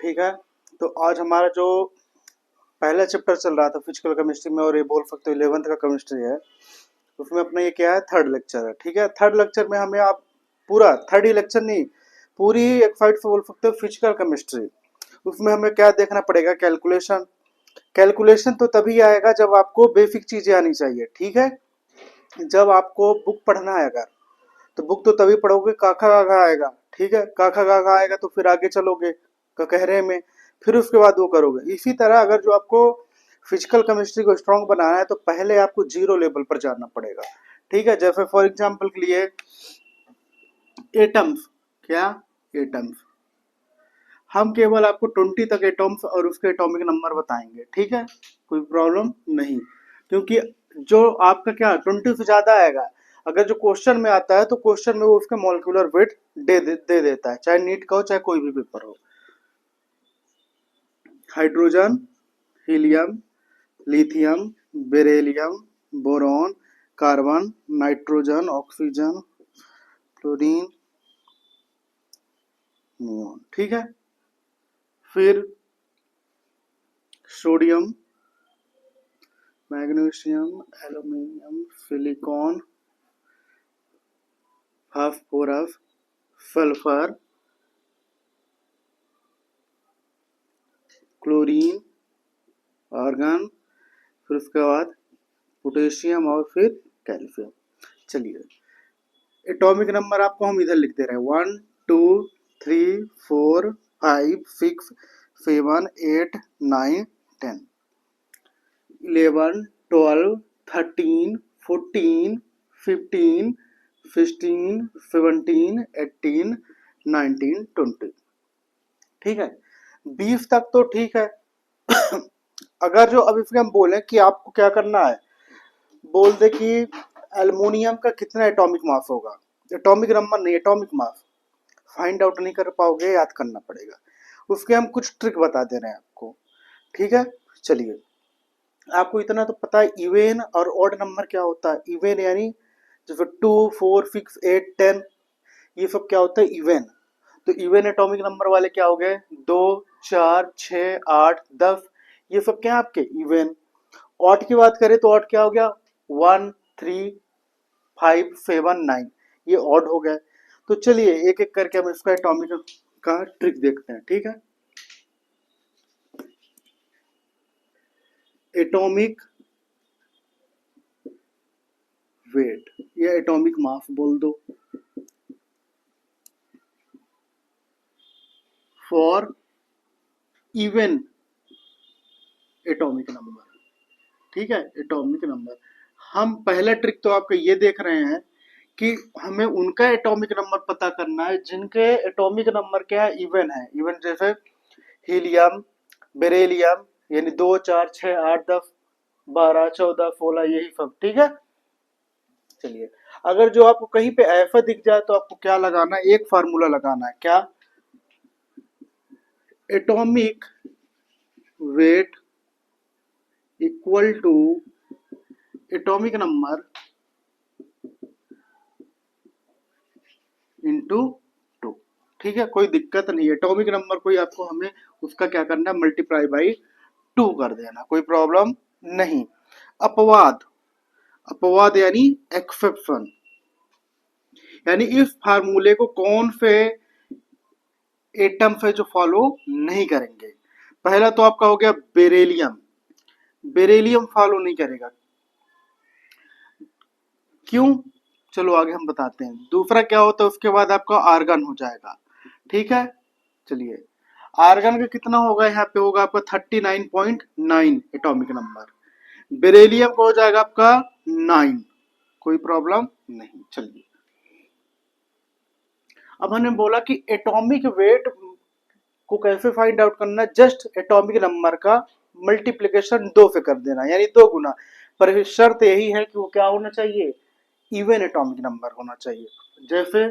ठीक है। तो आज हमारा जो पहला चैप्टर चल रहा था फिजिकल केमिस्ट्री में, और ये बोल सकते हो 11th का केमिस्ट्री है, उसमें अपना ये क्या है, थर्ड लेक्चर है। ठीक है, थर्ड लेक्चर में हमें आप पूरा थर्ड ही लेक्चर नहीं, पूरी एक साइड से बोल सकते हो फिजिकल केमिस्ट्री। उसमें हमें क्या देखना पड़ेगा, कैलकुलेशन। कैलकुलेशन तो तभी आएगा जब आपको बेसिक चीजें आनी चाहिए। ठीक है, जब आपको बुक पढ़ना है अगर, तो बुक तो तभी पढ़ोगे काखा गाघा आएगा। ठीक है, काखा गाघा आएगा तो फिर आगे चलोगे ककहरे में, फिर उसके बाद वो करोगे। इसी तरह अगर जो आपको फिजिकल केमिस्ट्री को स्ट्रांग बनाना है तो पहले आपको जीरो लेवल पर जाना पड़ेगा। ठीक है, जैसे फॉर एग्जांपल के लिए एटम्स, क्या एटम्स, हम केवल आपको 20 तक एटम्स और उसके एटॉमिक नंबर बताएंगे। ठीक है, कोई प्रॉब्लम नहीं, क्योंकि जो आपका क्या 20 से ज्यादा आएगा, अगर जो क्वेश्चन में आता है तो क्वेश्चन में वो उसका मॉलिक्यूलर वेट दे देता है, चाहे नीट का हो चाहे कोई भी पेपर हो। Hydrogen, helium, lithium, beryllium, boron, carbon, nitrogen, oxygen, chlorine, neon. ठीक है, फिर sodium, magnesium, aluminium, silicon, phosphorus, sulphur, chlorine, argon, फिर उसके बाद पोटेशियम और फिर कैल्शियम। चलिए, एटॉमिक नंबर आपको हम इधर लिख दे रहे हैं 1 2 3 4 5 6 7 8 9 10 11 12 13 14 15 16 17 18 19 20। ठीक है, 20 तक तो ठीक है। अगर जो अभी फिर हम बोले कि आपको क्या करना है, बोल दे कि एल्युमिनियम का कितना एटॉमिक मास होगा, एटॉमिक नंबर नहीं, एटॉमिक मास फाइंड आउट नहीं कर पाओगे, याद करना पड़ेगा। उसके हम कुछ ट्रिक बता दे रहे हैं आपको। ठीक है, चलिए, आपको इतना तो पता है इवेन और ऑड नंबर क्या होता है। इवेन यानी जैसे 2 4 6 8 10, ये सब क्या होता है, इवेन। तो इवेन एटॉमिक नंबर वाले क्या हो गए, 2 4 6 8 10, ये सब क्या आपके इवेन। ऑड की बात करें तो ऑड क्या हो गया, 1 3 5 7 9, ये ऑड हो गए। तो चलिए एक एक करके हम इसका एटॉमिक का ट्रिक देखते हैं। ठीक है, एटॉमिक वेट या एटॉमिक मास बोल दो फॉर इवन एटॉमिक नंबर। ठीक है, एटॉमिक नंबर, हम पहला ट्रिक तो आपका ये देख रहे हैं कि हमें उनका एटॉमिक नंबर पता करना है जिनके एटॉमिक नंबर क्या है, इवन है। इवन जैसे हीलियम, बेरिलियम, यानी 2 4 6 8 10 12 14 16, यही सब। ठीक है, चलिए, अगर जो आपको कहीं पे ऐसा दिख जाए तो आपको क्या लगाना है, एक फार्मूला लगाना है, क्या, atomic weight equal to atomic number into 2। ठीक है, कोई दिक्कत नहीं है, एटॉमिक नंबर कोई आपको हमें उसका क्या करना है, मल्टीप्लाई बाई 2 कर देना, कोई प्रॉब्लम नहीं। अपवाद, अपवाद यानी एक्सेप्शन, यानी इस फार्मूले को कौन से एटम से जो फॉलो नहीं करेंगे। पहला तो आपका हो गया बेरिलियम, बेरिलियम फॉलो नहीं करेगा, क्यों, चलो आगे हम बताते हैं। दूसरा क्या होता है, उसके बाद आपका आर्गन हो जाएगा। ठीक है, चलिए, आर्गन का कितना होगा, यहाँ पे होगा आपका 39.9 एटॉमिक नंबर, बेरिलियम का हो जाएगा आपका 9, कोई प्रॉब्लम नहीं। चलिए, अब हमने बोला कि एटॉमिक वेट को कैसे फाइंड आउट करना, जस्ट एटॉमिक नंबर का मल्टीप्लिकेशन 2 से कर देना, यानी 2 गुना। पर शर्त यही है कि वो क्या होना चाहिए, इवन एटॉमिक नंबर होना चाहिए। जैसे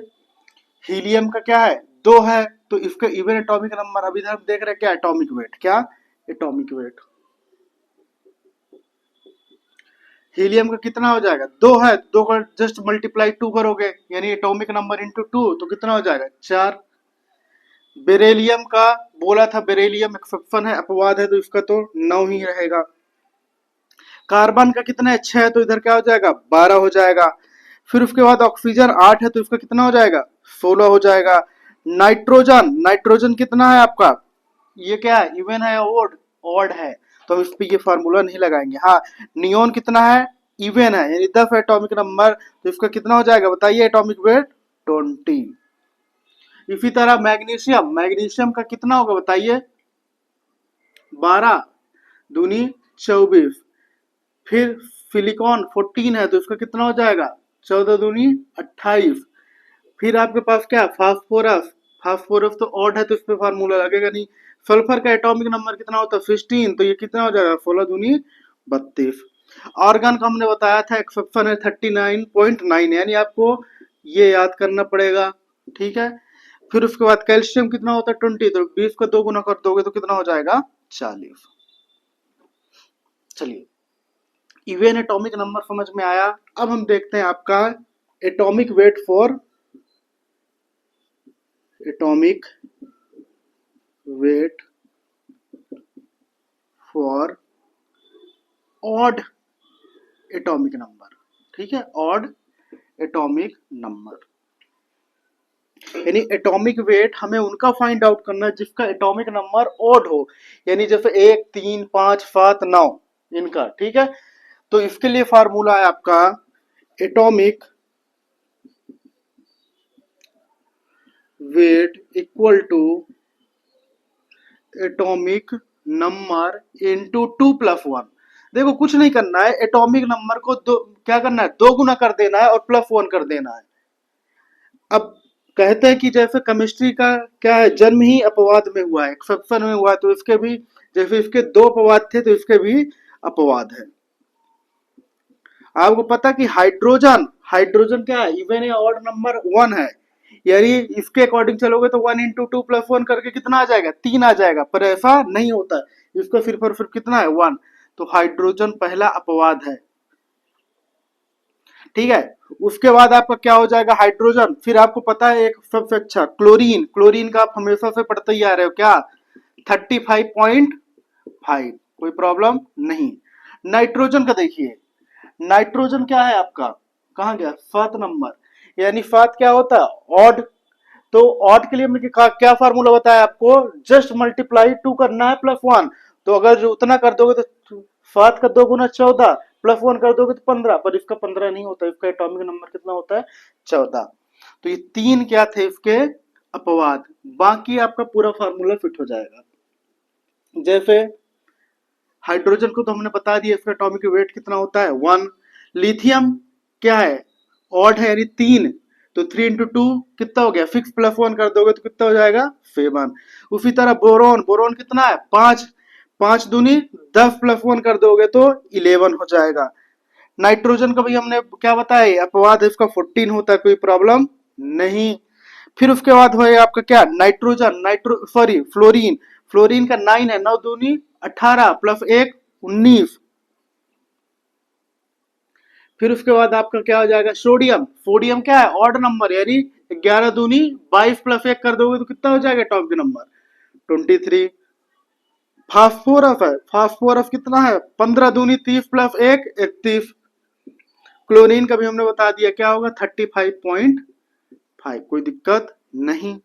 हीलियम का क्या है, 2 है, तो इसका इवन एटॉमिक नंबर, अभी हम देख रहे हैं क्या, एटॉमिक वेट, क्या एटॉमिक वेट, हीलियम का कितना हो जाएगा, 2 है, 2 का जस्ट मल्टीप्लाई 2 करोगे, यानी एटॉमिक नंबर इंटू 2, तो कितना हो जाएगा 4। बेरिलियम का बोला था बेरिलियम एक्सेप्शन है, अपवाद है, तो इसका तो 9 ही रहेगा। कार्बन का कितना है 6 है, तो इधर क्या हो जाएगा 12 हो जाएगा। फिर उसके बाद ऑक्सीजन 8 है, तो इसका कितना हो जाएगा 16 हो जाएगा। नाइट्रोजन, नाइट्रोजन कितना है आपका, ये क्या है इवन है ओड, ऑड है, तो हम इस पे ये फार्मूला नहीं लगाएंगे। हाँ, नियोन कितना है इवन है, यानी 10 एटॉमिक नंबर, तो इसका कितना हो जाएगा बताइए एटॉमिक वेट 20। इसी तरह मैग्नीशियम, मैग्नीशियम का कितना होगा बताइए 12 दूनी 24। फिर सिलिकॉन 14 है, तो इसका कितना हो जाएगा 14 दूनी 28। फिर आपके पास क्या फास्फोरस, फास्फोरस तो ऑड है, तो इस पे फार्मूला लगेगा नहीं। सल्फर का एटॉमिक नंबर कितना होता है 16, तो ये कितना हो जाएगा 16 दूनी 32। ऑर्गन का हमने बताया था एक्सेप्शन है 39.9, यानी आपको ये याद करना पड़ेगा, ठीक है। फिर उसके बाद कैल्शियम कितना होता है 20, तो 20 का 2 गुना कर दोगे तो कितना हो जाएगा 40। चलिए, इवन एटॉमिक नंबर समझ में आया। अब हम देखते हैं आपका atomic wait for, atomic weight for odd atomic number, ठीक है, ऑड एटॉमिक नंबर, यानी एटॉमिक वेट हमें उनका फाइंड आउट करना है जिसका एटॉमिक नंबर ऑड हो, यानी जैसे 1, 3, 5, 7, 9 इनका, ठीक है। तो इसके लिए फार्मूला है आपका atomic weight equal to atomic number into 2+1। देखो कुछ नहीं करना है, एटॉमिक नंबर को दो क्या करना है 2 गुना कर देना है और +1 कर देना है। अब कहते हैं कि जैसे केमिस्ट्री का क्या है जन्म ही अपवाद में हुआ है, एक्सेप्शन में हुआ है, तो इसके भी जैसे इसके 2 अपवाद थे तो इसके भी अपवाद है। आपको पता कि हाइड्रोजन, हाइड्रोजन क्या है इवन या ऑड नंबर 1 है, यानी इसके अकॉर्डिंग चलोगे तो 1 इंटू 2+1 करके कितना आ जाएगा 3 आ जाएगा, पर ऐसा नहीं होता है, इसका सिर्फ और सिर्फ कितना है 1, तो हाइड्रोजन पहला अपवाद है, ठीक है। उसके बाद आपका क्या हो जाएगा हाइड्रोजन, फिर आपको पता है एक सबसे अच्छा क्लोरीन, क्लोरीन का आप हमेशा से पढ़ते ही आ रहे हो क्या 35.5, कोई प्रॉब्लम नहीं। नाइट्रोजन का देखिए, नाइट्रोजन क्या है आपका कहाँ गया 7 नंबर, यानी 7 क्या होता है ऑड, तो ऑड के लिए हमने क्या फार्मूला बताया आपको, जस्ट मल्टीप्लाई 2 करना है +1, तो अगर जो उतना कर दोगे तो 7 का 2 गुना 14 +1 कर दोगे तो 15, पर इसका 15 नहीं होता, इसका एटॉमिक नंबर कितना होता है 14। तो ये 3 क्या थे इसके अपवाद, बाकी आपका पूरा फार्मूला फिट हो जाएगा। जैसे हाइड्रोजन को तो हमने बता दिया इसका एटॉमिक वेट कितना होता है 1। लिथियम क्या है ऑड है यानी 3, तो 3 इंटू 2 कितना हो गया 6 +1 कर दोगे तो कितना हो जाएगा 7। उसी तरह बोरोन, बोरोन कितना है 5, 5 दूनी 10 +1 कर दोगे तो 11 हो जाएगा। नाइट्रोजन का भी हमने क्या बताया अपवाद है इसका 14 होता है, कोई प्रॉब्लम नहीं। फिर उसके बाद होएगा आपका क्या नाइट्रोजन, सॉरी फ्लोरीन, फ्लोरीन का 9 है, 9 दूनी 18 +1 19। फिर उसके बाद आपका क्या हो जाएगा सोडियम, सोडियम क्या है ऑड नंबर, यानी 11 दूनी 22 +1 कर दोगे तो कितना हो जाएगा एटॉमिक नंबर 23। फास्फोरस है, फास्फोरस कितना है 15 दूनी 30 +1 31। क्लोरीन का भी हमने बता दिया क्या होगा 35.5, कोई दिक्कत नहीं।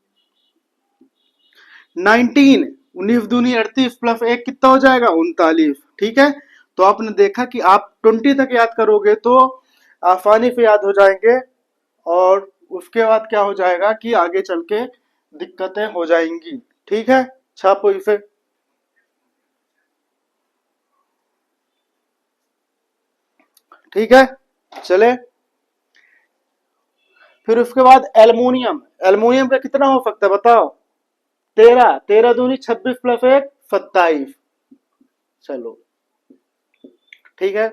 19, 19 दूनी 38 +1 कितना हो जाएगा 39, ठीक है। तो आपने देखा कि आप 20 तक याद करोगे तो आसानी से याद हो जाएंगे, और उसके बाद क्या हो जाएगा कि आगे चल के दिक्कतें हो जाएंगी, ठीक है। छापो इसे, ठीक है चले। फिर उसके बाद एल्युमिनियम, एल्युमिनियम का कितना हो सकता है बताओ 13, 13 दूनी 26 +1 27, चलो ठीक है।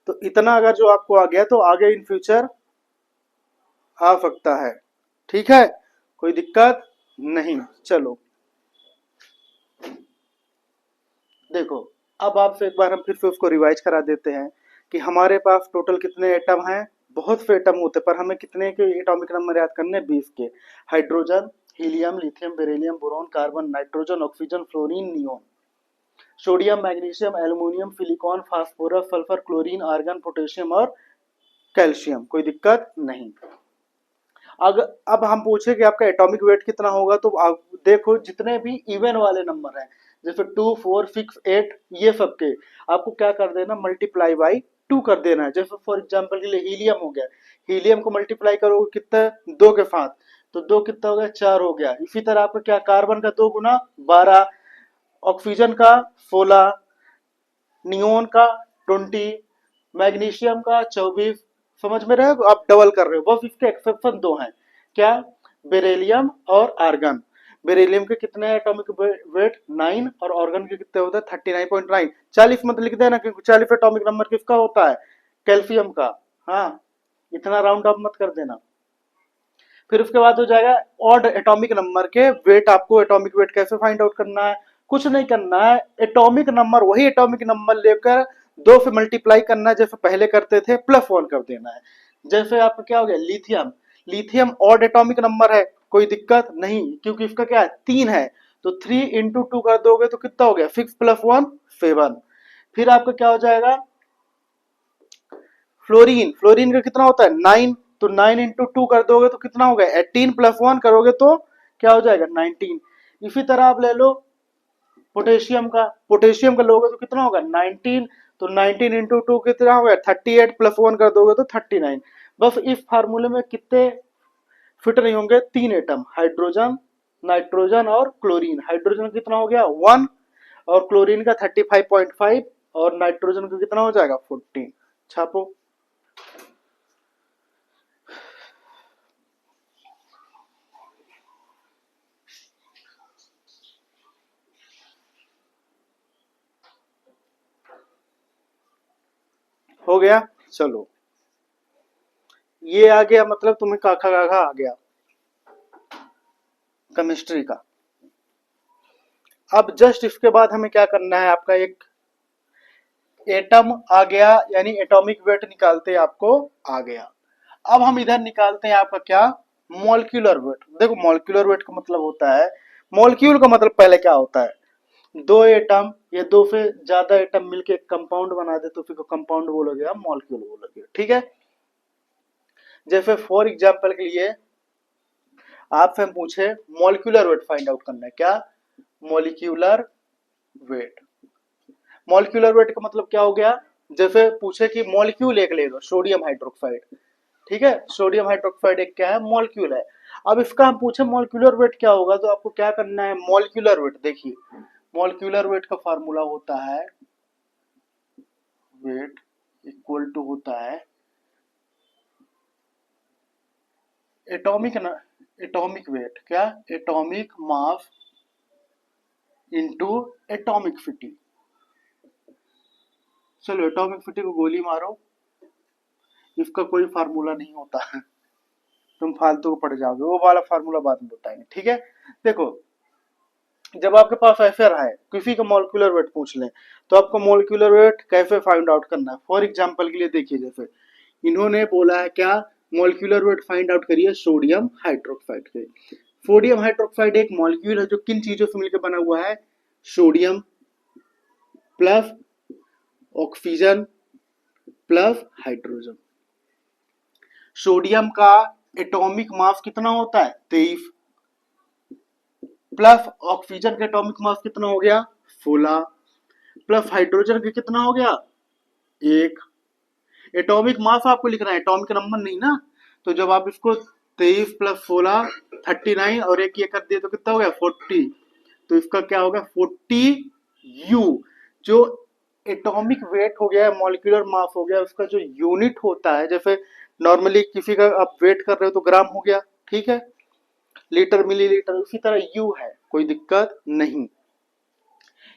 तो इतना अगर जो आपको आ गया तो आगे इन फ्यूचर आ सकता है, ठीक है, कोई दिक्कत नहीं। चलो देखो, अब आपसे एक बार हम फिर से उसको रिवाइज करा देते हैं कि हमारे पास टोटल कितने एटम हैं, बहुत से एटम होते हैं पर हमें कितने के एटॉमिक नंबर याद करने 20 के। Hydrogen, helium, lithium, beryllium, boron, carbon, nitrogen, oxygen, fluorine, neon. Sodium, magnesium, aluminium, silicon, phosphorus, sulphur, chlorine, argon, potassium और कैल्शियम। कोई दिक्कत नहीं। अगर अब हम पूछे कि आपका एटॉमिक वेट कितना होगा, तो आप देखो जितने भी इवन वाले नंबर हैं जैसे 2, 4, 6, 8 ये सबके आपको क्या कर देना, मल्टीप्लाई बाई 2 कर देना है। जैसे फॉर एग्जांपल के लिए हीलियम हो गया, हीलियम को मल्टीप्लाई करोगे कितना, 2 के साथ, तो 2 कितना हो गया, 4 हो गया। इसी तरह आपका क्या, कार्बन का 2 गुना 12, ऑक्सीजन का 16, नियोन का 20, मैग्नीशियम का 24। समझ में रहे हो, आप डबल कर रहे हो। बस इसके एक्सेप्शन 2 हैं, क्या, बेरिलियम और आर्गन। बेरिलियम के कितने एटॉमिक वेट 9 और आर्गन के कितने होते हैं 39.9। 40 मत लिख देना क्योंकि 40 एटॉमिक नंबर किसका होता है, कैल्शियम का। हाँ, इतना राउंड अप मत कर देना। फिर उसके बाद हो जाएगा ऑड एटॉमिक नंबर के वेट। आपको एटॉमिक वेट कैसे फाइंड आउट करना है, कुछ नहीं करना है, एटॉमिक नंबर वही एटॉमिक नंबर लेकर 2 से मल्टीप्लाई करना है जैसे पहले करते थे, +1 कर देना है। जैसे आपका क्या हो गया, lithium, lithium odd atomic number है, कोई दिक्कत नहीं क्योंकि इसका क्या है 3 है, तो 3 इंटू 2 कर दोगे तो कितना हो गया 6 + 1 7। फिर आपका क्या हो जाएगा, फ्लोरीन, फ्लोरीन का कितना होता है 9, तो 9 इंटू 2 कर दोगे तो कितना हो गया 18 + 1 करोगे तो क्या हो जाएगा 19। इसी तरह आप ले लो पोटेशियम का, पोटेशियम का लोगे तो कितना होगा 19, तो 19 इंटू 2 कितना हो गया 38 + 1 कर दोगे तो 39। बस इस फार्मूले में कितने फिट नहीं होंगे, 3 एटम, हाइड्रोजन, नाइट्रोजन और क्लोरीन। हाइड्रोजन कितना हो गया 1 और क्लोरीन का 35.5 और नाइट्रोजन का कितना हो जाएगा 14। छापो। हो गया, चलो ये आ गया, मतलब तुम्हें काखा काखा आ गया केमिस्ट्री का। अब जस्ट इसके बाद हमें क्या करना है, आपका एक एटम आ गया, यानी एटॉमिक वेट निकालते आपको आ गया। अब हम इधर निकालते हैं आपका क्या, मॉलिक्यूलर वेट। देखो मॉलिक्यूलर वेट का मतलब होता है, मॉलिक्यूल का मतलब पहले क्या होता है, 2 एटम या 2 से ज्यादा एटम मिलके एक कंपाउंड बना दे तो फिर कंपाउंड बोलोगे, आप मॉलिक्यूल बोलोगे, ठीक है। जैसे फॉर एग्जांपल के लिए आपसे हम पूछे मॉलिक्यूलर वेट फाइंड आउट करना है, क्या, मॉलिक्यूलर वेट। मॉलिक्यूलर वेट का मतलब क्या हो गया, जैसे पूछे कि मॉलिक्यूल एक ले लो, सोडियम हाइड्रोक्साइड, ठीक है, सोडियम हाइड्रोक्साइड एक क्या है, मॉलिक्यूल है। अब इसका हम पूछे मॉलिक्यूलर वेट क्या होगा, तो आपको क्या करना है, मॉलिक्यूलर वेट देखिए, मॉलिक्यूलर वेट का फार्मूला होता है, वेट इक्वल टू होता है एटॉमिक वेट, क्या, एटॉमिक मास इंटू एटॉमिक फिटी। चलो एटॉमिक फिटी को गोली मारो, इसका कोई फार्मूला नहीं होता है, तुम फालतू को पड़ जाओगे, वो वाला फार्मूला बाद में बताएंगे, ठीक है। देखो जब आपके पास ऐसे रहा है किसी का मॉलिक्यूलर वेट पूछ लें तो आपको मॉलिक्यूलर वेट कैसे फाइंड आउट करना है। फॉर एग्जांपल के लिए देखिए, जैसे इन्होंने बोला है क्या, मॉलिक्यूलर वेट फाइंड आउट करिए सोडियम हाइड्रोक्साइड के। सोडियम हाइड्रोक्साइड एक मॉलिक्यूल है जो किन चीजों से मिलकर बना हुआ है, sodium plus oxygen plus hydrogen. Sodium का एटॉमिक मास कितना होता है 23, प्लस ऑक्सीजन का एटॉमिक मास कितना हो गया 16, प्लस हाइड्रोजन का कितना हो गया 1। एटॉमिक मास आपको लिखना है, एटॉमिक नंबर नहीं ना। तो जब आप इसको 23 + 16 39 और एक ये कर दिए तो कितना हो गया 40, तो इसका क्या होगा 40 U। जो एटॉमिक वेट हो गया, मॉलिक्यूलर मास हो गया, उसका जो यूनिट होता है, जैसे नॉर्मली किसी का आप वेट कर रहे हो तो ग्राम हो गया, ठीक है, लीटर मिलीलीटर, उसी तरह यू है, कोई दिक्कत नहीं।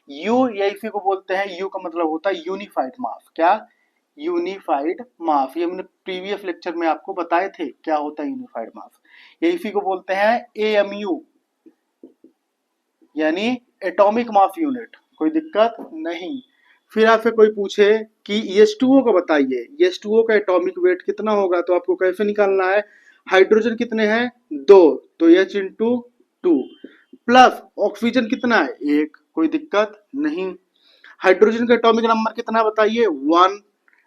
यू या इसी को बोलते हैं, यू का मतलब होता है यूनिफाइड मास, क्या, यूनिफाइड मास। ये हमने प्रीवियस लेक्चर में आपको बताए थे क्या होता है यूनिफाइड मास। ये इसी को बोलते हैं एएमयू, यानी एटॉमिक मास यूनिट, कोई दिक्कत नहीं। फिर आपसे कोई पूछे कि H2O का बताइए, H2O का एटॉमिक वेट कितना होगा, तो आपको कैसे निकालना है, हाइड्रोजन कितने हैं 2, तो H इंटू 2 प्लस ऑक्सीजन कितना है 1, कोई दिक्कत नहीं। हाइड्रोजन का एटॉमिक नंबर कितना बताइए 1,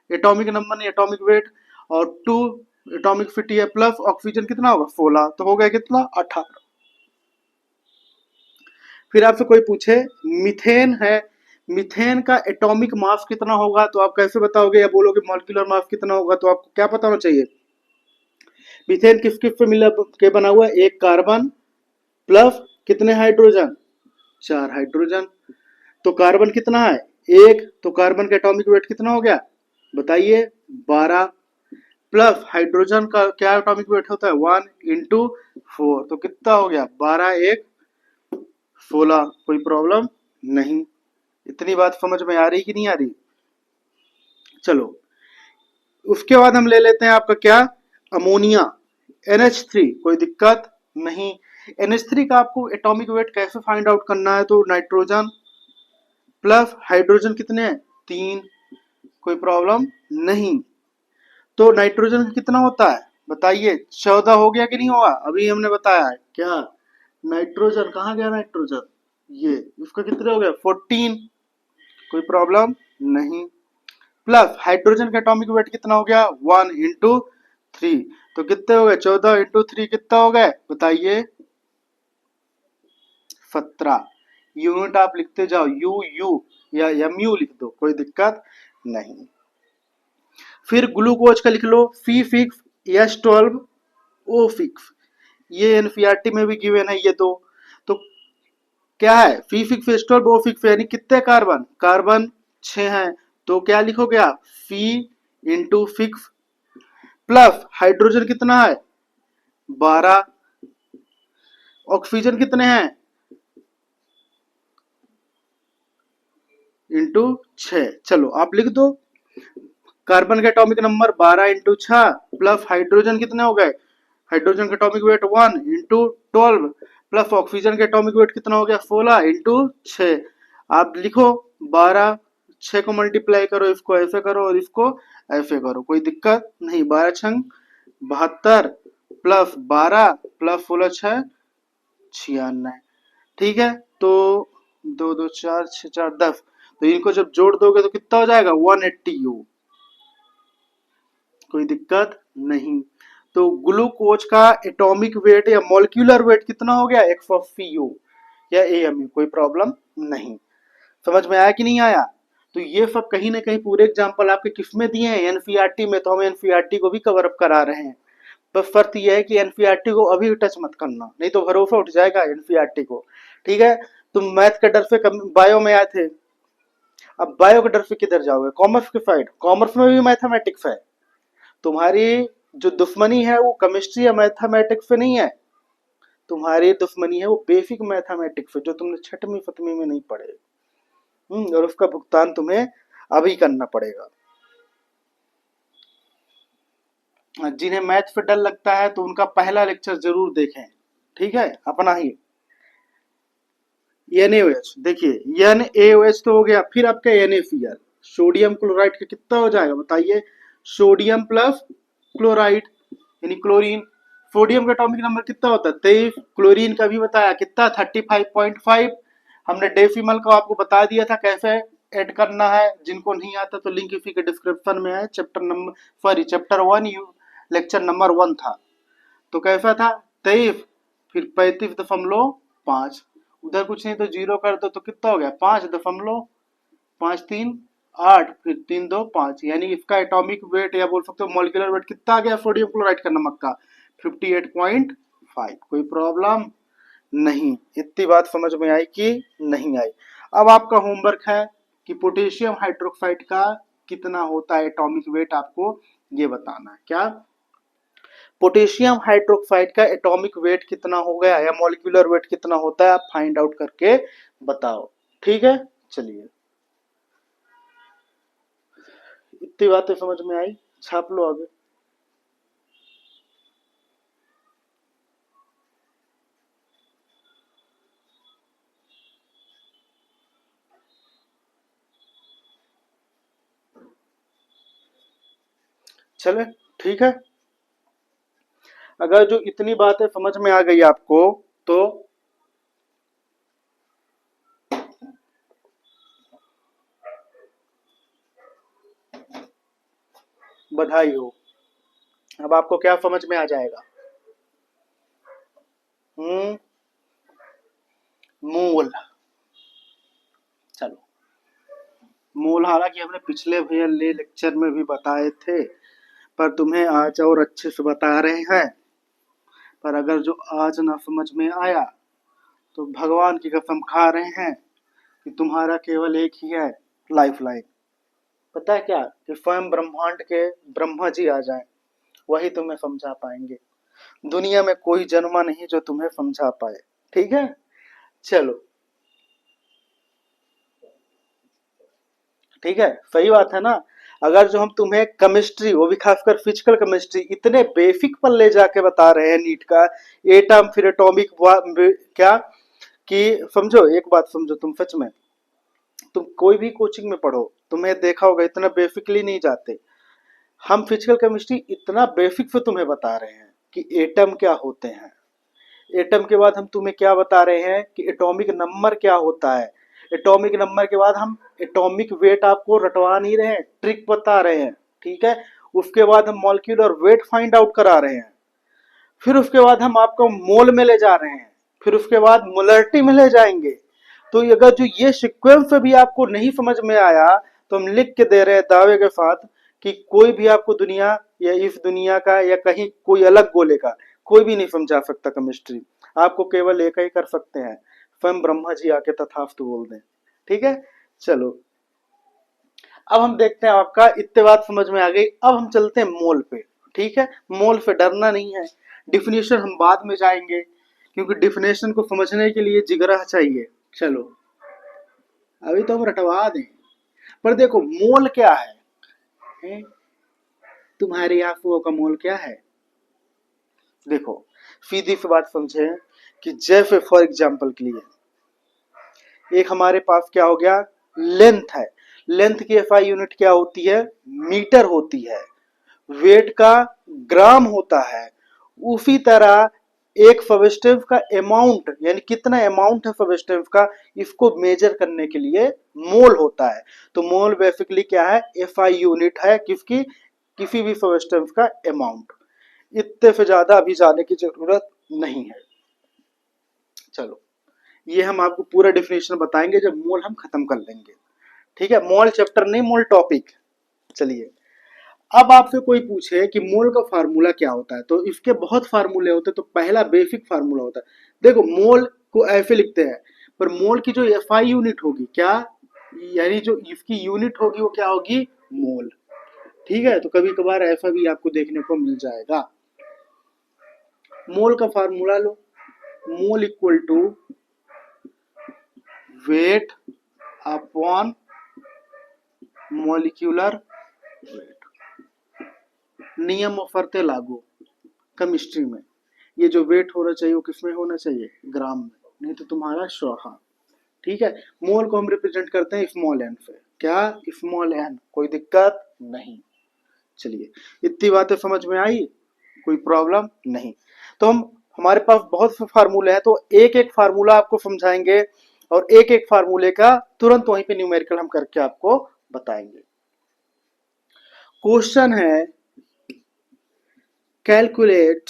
एटॉमिक नंबर नहीं एटॉमिक वेट, और 2 एटॉमिक फिटी है, प्लस ऑक्सीजन कितना होगा 16, तो हो गया कितना 18। फिर आपसे कोई पूछे मीथेन है, मीथेन का एटॉमिक मास कितना होगा, तो आप कैसे बताओगे या बोलोगे मॉलिक्यूलर मास कितना होगा, तो आपको क्या पता होना चाहिए मीथेन किस किस से मिला के बना हुआ है, एक कार्बन प्लस कितने हाइड्रोजन 4 हाइड्रोजन, तो कार्बन कितना है 1, तो कार्बन का एटॉमिक वेट कितना हो गया बताइए 12, प्लस हाइड्रोजन का क्या एटॉमिक वेट होता है 1 इंटू 4, तो कितना हो गया 12 1 16, कोई प्रॉब्लम नहीं। इतनी बात समझ में आ रही कि नहीं आ रही। चलो उसके बाद हम ले लेते हैं आपका क्या अमोनिया NH3, कोई दिक्कत नहीं। NH3 का आपको एटॉमिक वेट कैसे फाइंड आउट करना है, तो नाइट्रोजन प्लस हाइड्रोजन कितने हैं 3, कोई प्रॉब्लम नहीं। तो नाइट्रोजन कितना होता है बताइए 14 हो गया कि नहीं हुआ, अभी हमने बताया है क्या नाइट्रोजन कहाँ गया नाइट्रोजन, ये इसका कितने हो गया 14, कोई प्रॉब्लम नहीं। प्लस हाइड्रोजन का एटॉमिक वेट कितना हो गया 1 इंटू 3, तो कितने हो गए 14 इंटू 3 कितना हो गए बताइए 17। यूनिट आप लिखते जाओ यू या MU लिख दो, कोई दिक्कत नहीं। फिर ग्लूकोज का लिख लो C6H12O6, ये एनसीईआरटी में भी गिवन है ये दो, तो क्या है C6H12O6 यानी कितने कार्बन, कार्बन 6 हैं, तो क्या लिखोगे आप C इंटू 6 प्लस हाइड्रोजन कितना है 12, ऑक्सीजन कितने हैं इंटू 6, चलो आप लिख दो कार्बन का atomic number 12 into 6 plus hydrogen कितने हो गए, हाइड्रोजन का atomic weight 1 into 12 plus oxygen का एटॉमिक वेट कितना हो गया 16 इंटू 6, आप लिखो 12, 6 को मल्टीप्लाई करो, इसको ऐसे करो और इसको ऐसे करो, कोई दिक्कत नहीं। 12 छंग 72 प्लस 12 प्लस 16 6 96, ठीक है। तो 2 2 4 6 4 10, तो इनको जब जोड़ दोगे तो कितना हो जाएगा 180U, कोई दिक्कत नहीं। तो ग्लूकोज का एटॉमिक वेट या मॉलिक्यूलर वेट कितना हो गया 180U या AMU, कोई प्रॉब्लम नहीं। समझ में आया कि नहीं आया। तो ये सब कहीं ना कहीं पूरे एग्जाम्पल आपके किस में दिए हैं एनसीईआरटी में, तो हम एनसीईआरटी को भी कवर अप करा रहे हैं। बस शर्त यह है कि एनसीईआरटी को अभी टच मत करना, नहीं तो भरोसा उठ जाएगा एनसीईआरटी को, ठीक है। तुम मैथ के डर से बायो में आए थे, अब बायो के डर से किधर जाओगे कॉमर्स के साइड, कॉमर्स में भी मैथमेटिक्स है, तुम्हारी जो दुश्मनी है वो केमिस्ट्री या मैथमेटिक्स से नहीं है, तुम्हारी दुश्मनी है वो बेसिक मैथमेटिक्स से जो तुमने छठवीं सतवीं में नहीं पढ़े, और उसका भुगतान तुम्हें अभी करना पड़ेगा। जिन्हें मैथ से डर लगता है तो उनका पहला लेक्चर जरूर देखें, ठीक है अपना ही। NaOH देखिए NaOH तो हो गया, फिर आपका NaCl सोडियम क्लोराइड का कितना हो जाएगा बताइए, सोडियम प्लस क्लोराइड यानी क्लोरीन, सोडियम का एटॉमिक नंबर कितना होता है 23, क्लोरीन का भी बताया कितना 35.5, हमने डेसिमल को आपको बता दिया था कैसे ऐड करना है, जिनको नहीं आता तो लिंक इसी के डिस्क्रिप्शन में है, चैप्टर 1 लेक्चर नंबर 1 था, तो कैसा था 23 फिर 35.5, उधर कुछ नहीं तो जीरो कर दो तो कितना हो गया 5.53 फिर 3 2 5, यानी इसका एटॉमिक वेट या बोल सकते हो मॉलिक्यूलर वेट कितना आ गया सोडियम क्लोराइड का नमक का 58.5, कोई प्रॉब्लम नहीं। इतनी बात समझ में आई कि नहीं आई। अब आपका होमवर्क है कि पोटेशियम हाइड्रोक्साइड का कितना होता है एटॉमिक वेट, आपको ये बताना है क्या पोटेशियम हाइड्रोक्साइड का एटॉमिक वेट कितना हो गया या मॉलिक्यूलर वेट कितना होता है, आप फाइंड आउट करके बताओ, ठीक है। चलिए इतनी बातें समझ में आई, छाप लो आगे। चले ठीक है, अगर जो इतनी बातें समझ में आ गई आपको तो बधाई हो। अब आपको क्या समझ में आ जाएगा? मूल। चलो, मूल हालांकि हमने पिछले भैया लेक्चर में भी बताए थे, पर तुम्हें आज और अच्छे से बता रहे हैं। पर अगर जो आज ना समझ में आया तो भगवान की कसम खा रहे हैं कि तुम्हारा केवल एक ही है लाइफ लाइन। पता है क्या, कि स्वयं ब्रह्मांड के ब्रह्मा जी आ जाएं, वही तुम्हें समझा पाएंगे। दुनिया में कोई जन्मा नहीं जो तुम्हें समझा पाए। ठीक है, चलो, ठीक है, सही बात है ना। अगर जो हम तुम्हें केमिस्ट्री, वो भी खासकर फिजिकल केमिस्ट्री, इतने बेसिक पर ले जाके बता रहे हैं नीट का, एटम फिर एटॉमिक क्या, कि समझो, एक बात समझो, तुम सच में, तुम कोई भी कोचिंग में पढ़ो, तुम्हें देखा होगा इतना बेसिकली नहीं जाते। हम फिजिकल केमिस्ट्री इतना बेसिक से तुम्हें बता रहे हैं कि एटम क्या होते हैं। एटम के बाद हम तुम्हें क्या बता रहे हैं कि एटॉमिक नंबर क्या होता है। एटॉमिक नंबर के बाद हम एटॉमिक वेट आपको रटवा नहीं रहे हैं, ट्रिक बता रहे हैं। ठीक है, उसके बाद हम मॉलिक्यूलर वेट फाइंड आउट करा रहे हैं। फिर उसके बाद हम आपको मोल में ले जा रहे हैं। फिर उसके बाद मोलरिटी में ले जाएंगे। तो अगर जो ये सिक्वेंस भी आपको नहीं समझ में आया, तो हम लिख के दे रहे हैं दावे के साथ कि कोई भी आपको दुनिया या इस दुनिया का या कहीं कोई अलग गोले का कोई भी नहीं समझा सकता केमिस्ट्री। आपको केवल एक ही कर सकते हैं, स्वयं ब्रह्मा जी आके तथास्तु बोल दें। ठीक है, चलो, अब हम देखते हैं, आपका इतने बात समझ में आ गई। अब हम चलते हैं मोल पे। ठीक है, मोल पे डरना नहीं है। डिफिनेशन हम बाद में जाएंगे, क्योंकि डिफिनेशन को समझने के लिए जिगरा चाहिए। चलो, अभी तो हम रटवा दें। पर देखो, मोल क्या है? तुम्हारी आंखों का मोल क्या है? देखो, सीधी सी बात समझे कि जैसे फॉर एग्जाम्पल के लिए एक हमारे पास क्या हो गया, लेंथ है। लेंथ की एसआई यूनिट क्या होती है? मीटर होती है। वेट का ग्राम होता है। उसी तरह एक सब्सटेंस का अमाउंट, यानी कितना अमाउंट है सब्सटेंस का, इसको मेजर करने के लिए मोल होता है। तो मोल बेसिकली क्या है? एसआई यूनिट है किसकी? किसी भी सब्सटेंस का अमाउंट। इतने से ज्यादा अभी जाने की जरूरत नहीं है। चलो, ये हम आपको पूरा डिफिनेशन बताएंगे जब मोल हम खत्म कर लेंगे। ठीक है, मोल चैप्टर नहीं, मोल टॉपिक। चलिए, अब आपसे कोई पूछे कि मोल का फार्मूला क्या होता है, तो इसके बहुत फार्मूले होते हैं। तो पहला बेसिक फार्मूला होता है, देखो, मोल को ऐसे लिखते हैं, पर मोल की जो एसआई यूनिट होगी क्या, यानी जो इसकी यूनिट होगी वो क्या होगी? मोल। ठीक है, तो कभी कभार ऐसा भी आपको देखने को मिल जाएगा। मोल का फार्मूला लो, mole equal to weight upon molecular weight. नियम और शर्तें लागू केमिस्ट्री में। ये जो वेट होना चाहिए वो किसमें होना चाहिए? ग्राम में, नहीं तो तुम्हारा श्वाहा। ठीक है, मोल को हम रिप्रेजेंट करते हैं स्मॉल एन से। क्या? Small n. कोई दिक्कत नहीं। चलिए, इतनी बातें समझ में आई? कोई प्रॉब्लम नहीं? तो हम, हमारे पास बहुत से फार्मूले हैं, तो एक एक फार्मूला आपको समझाएंगे और एक एक फार्मूले का तुरंत वहीं पे न्यूमेरिकल हम करके आपको बताएंगे। क्वेश्चन है, calculate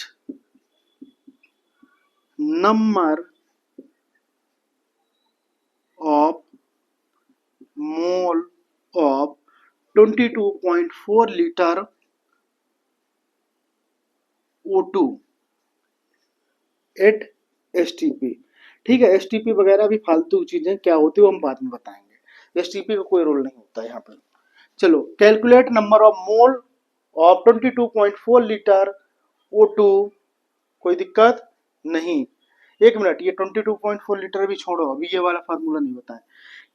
number of mole of 22.4 litre O2 at STP. ठीक है, एसटीपी वगैरह भी फालतू चीजें क्या होती है वो हम बाद में बताएंगे। एसटीपी का कोई रोल नहीं होता यहाँ पर। चलो, calculate number of mole of 22.4 litre O2। कोई दिक्कत नहीं? एक मिनट, ये 22.4 लीटर भी छोड़ो, अभी ये वाला फार्मूला नहीं बताएं।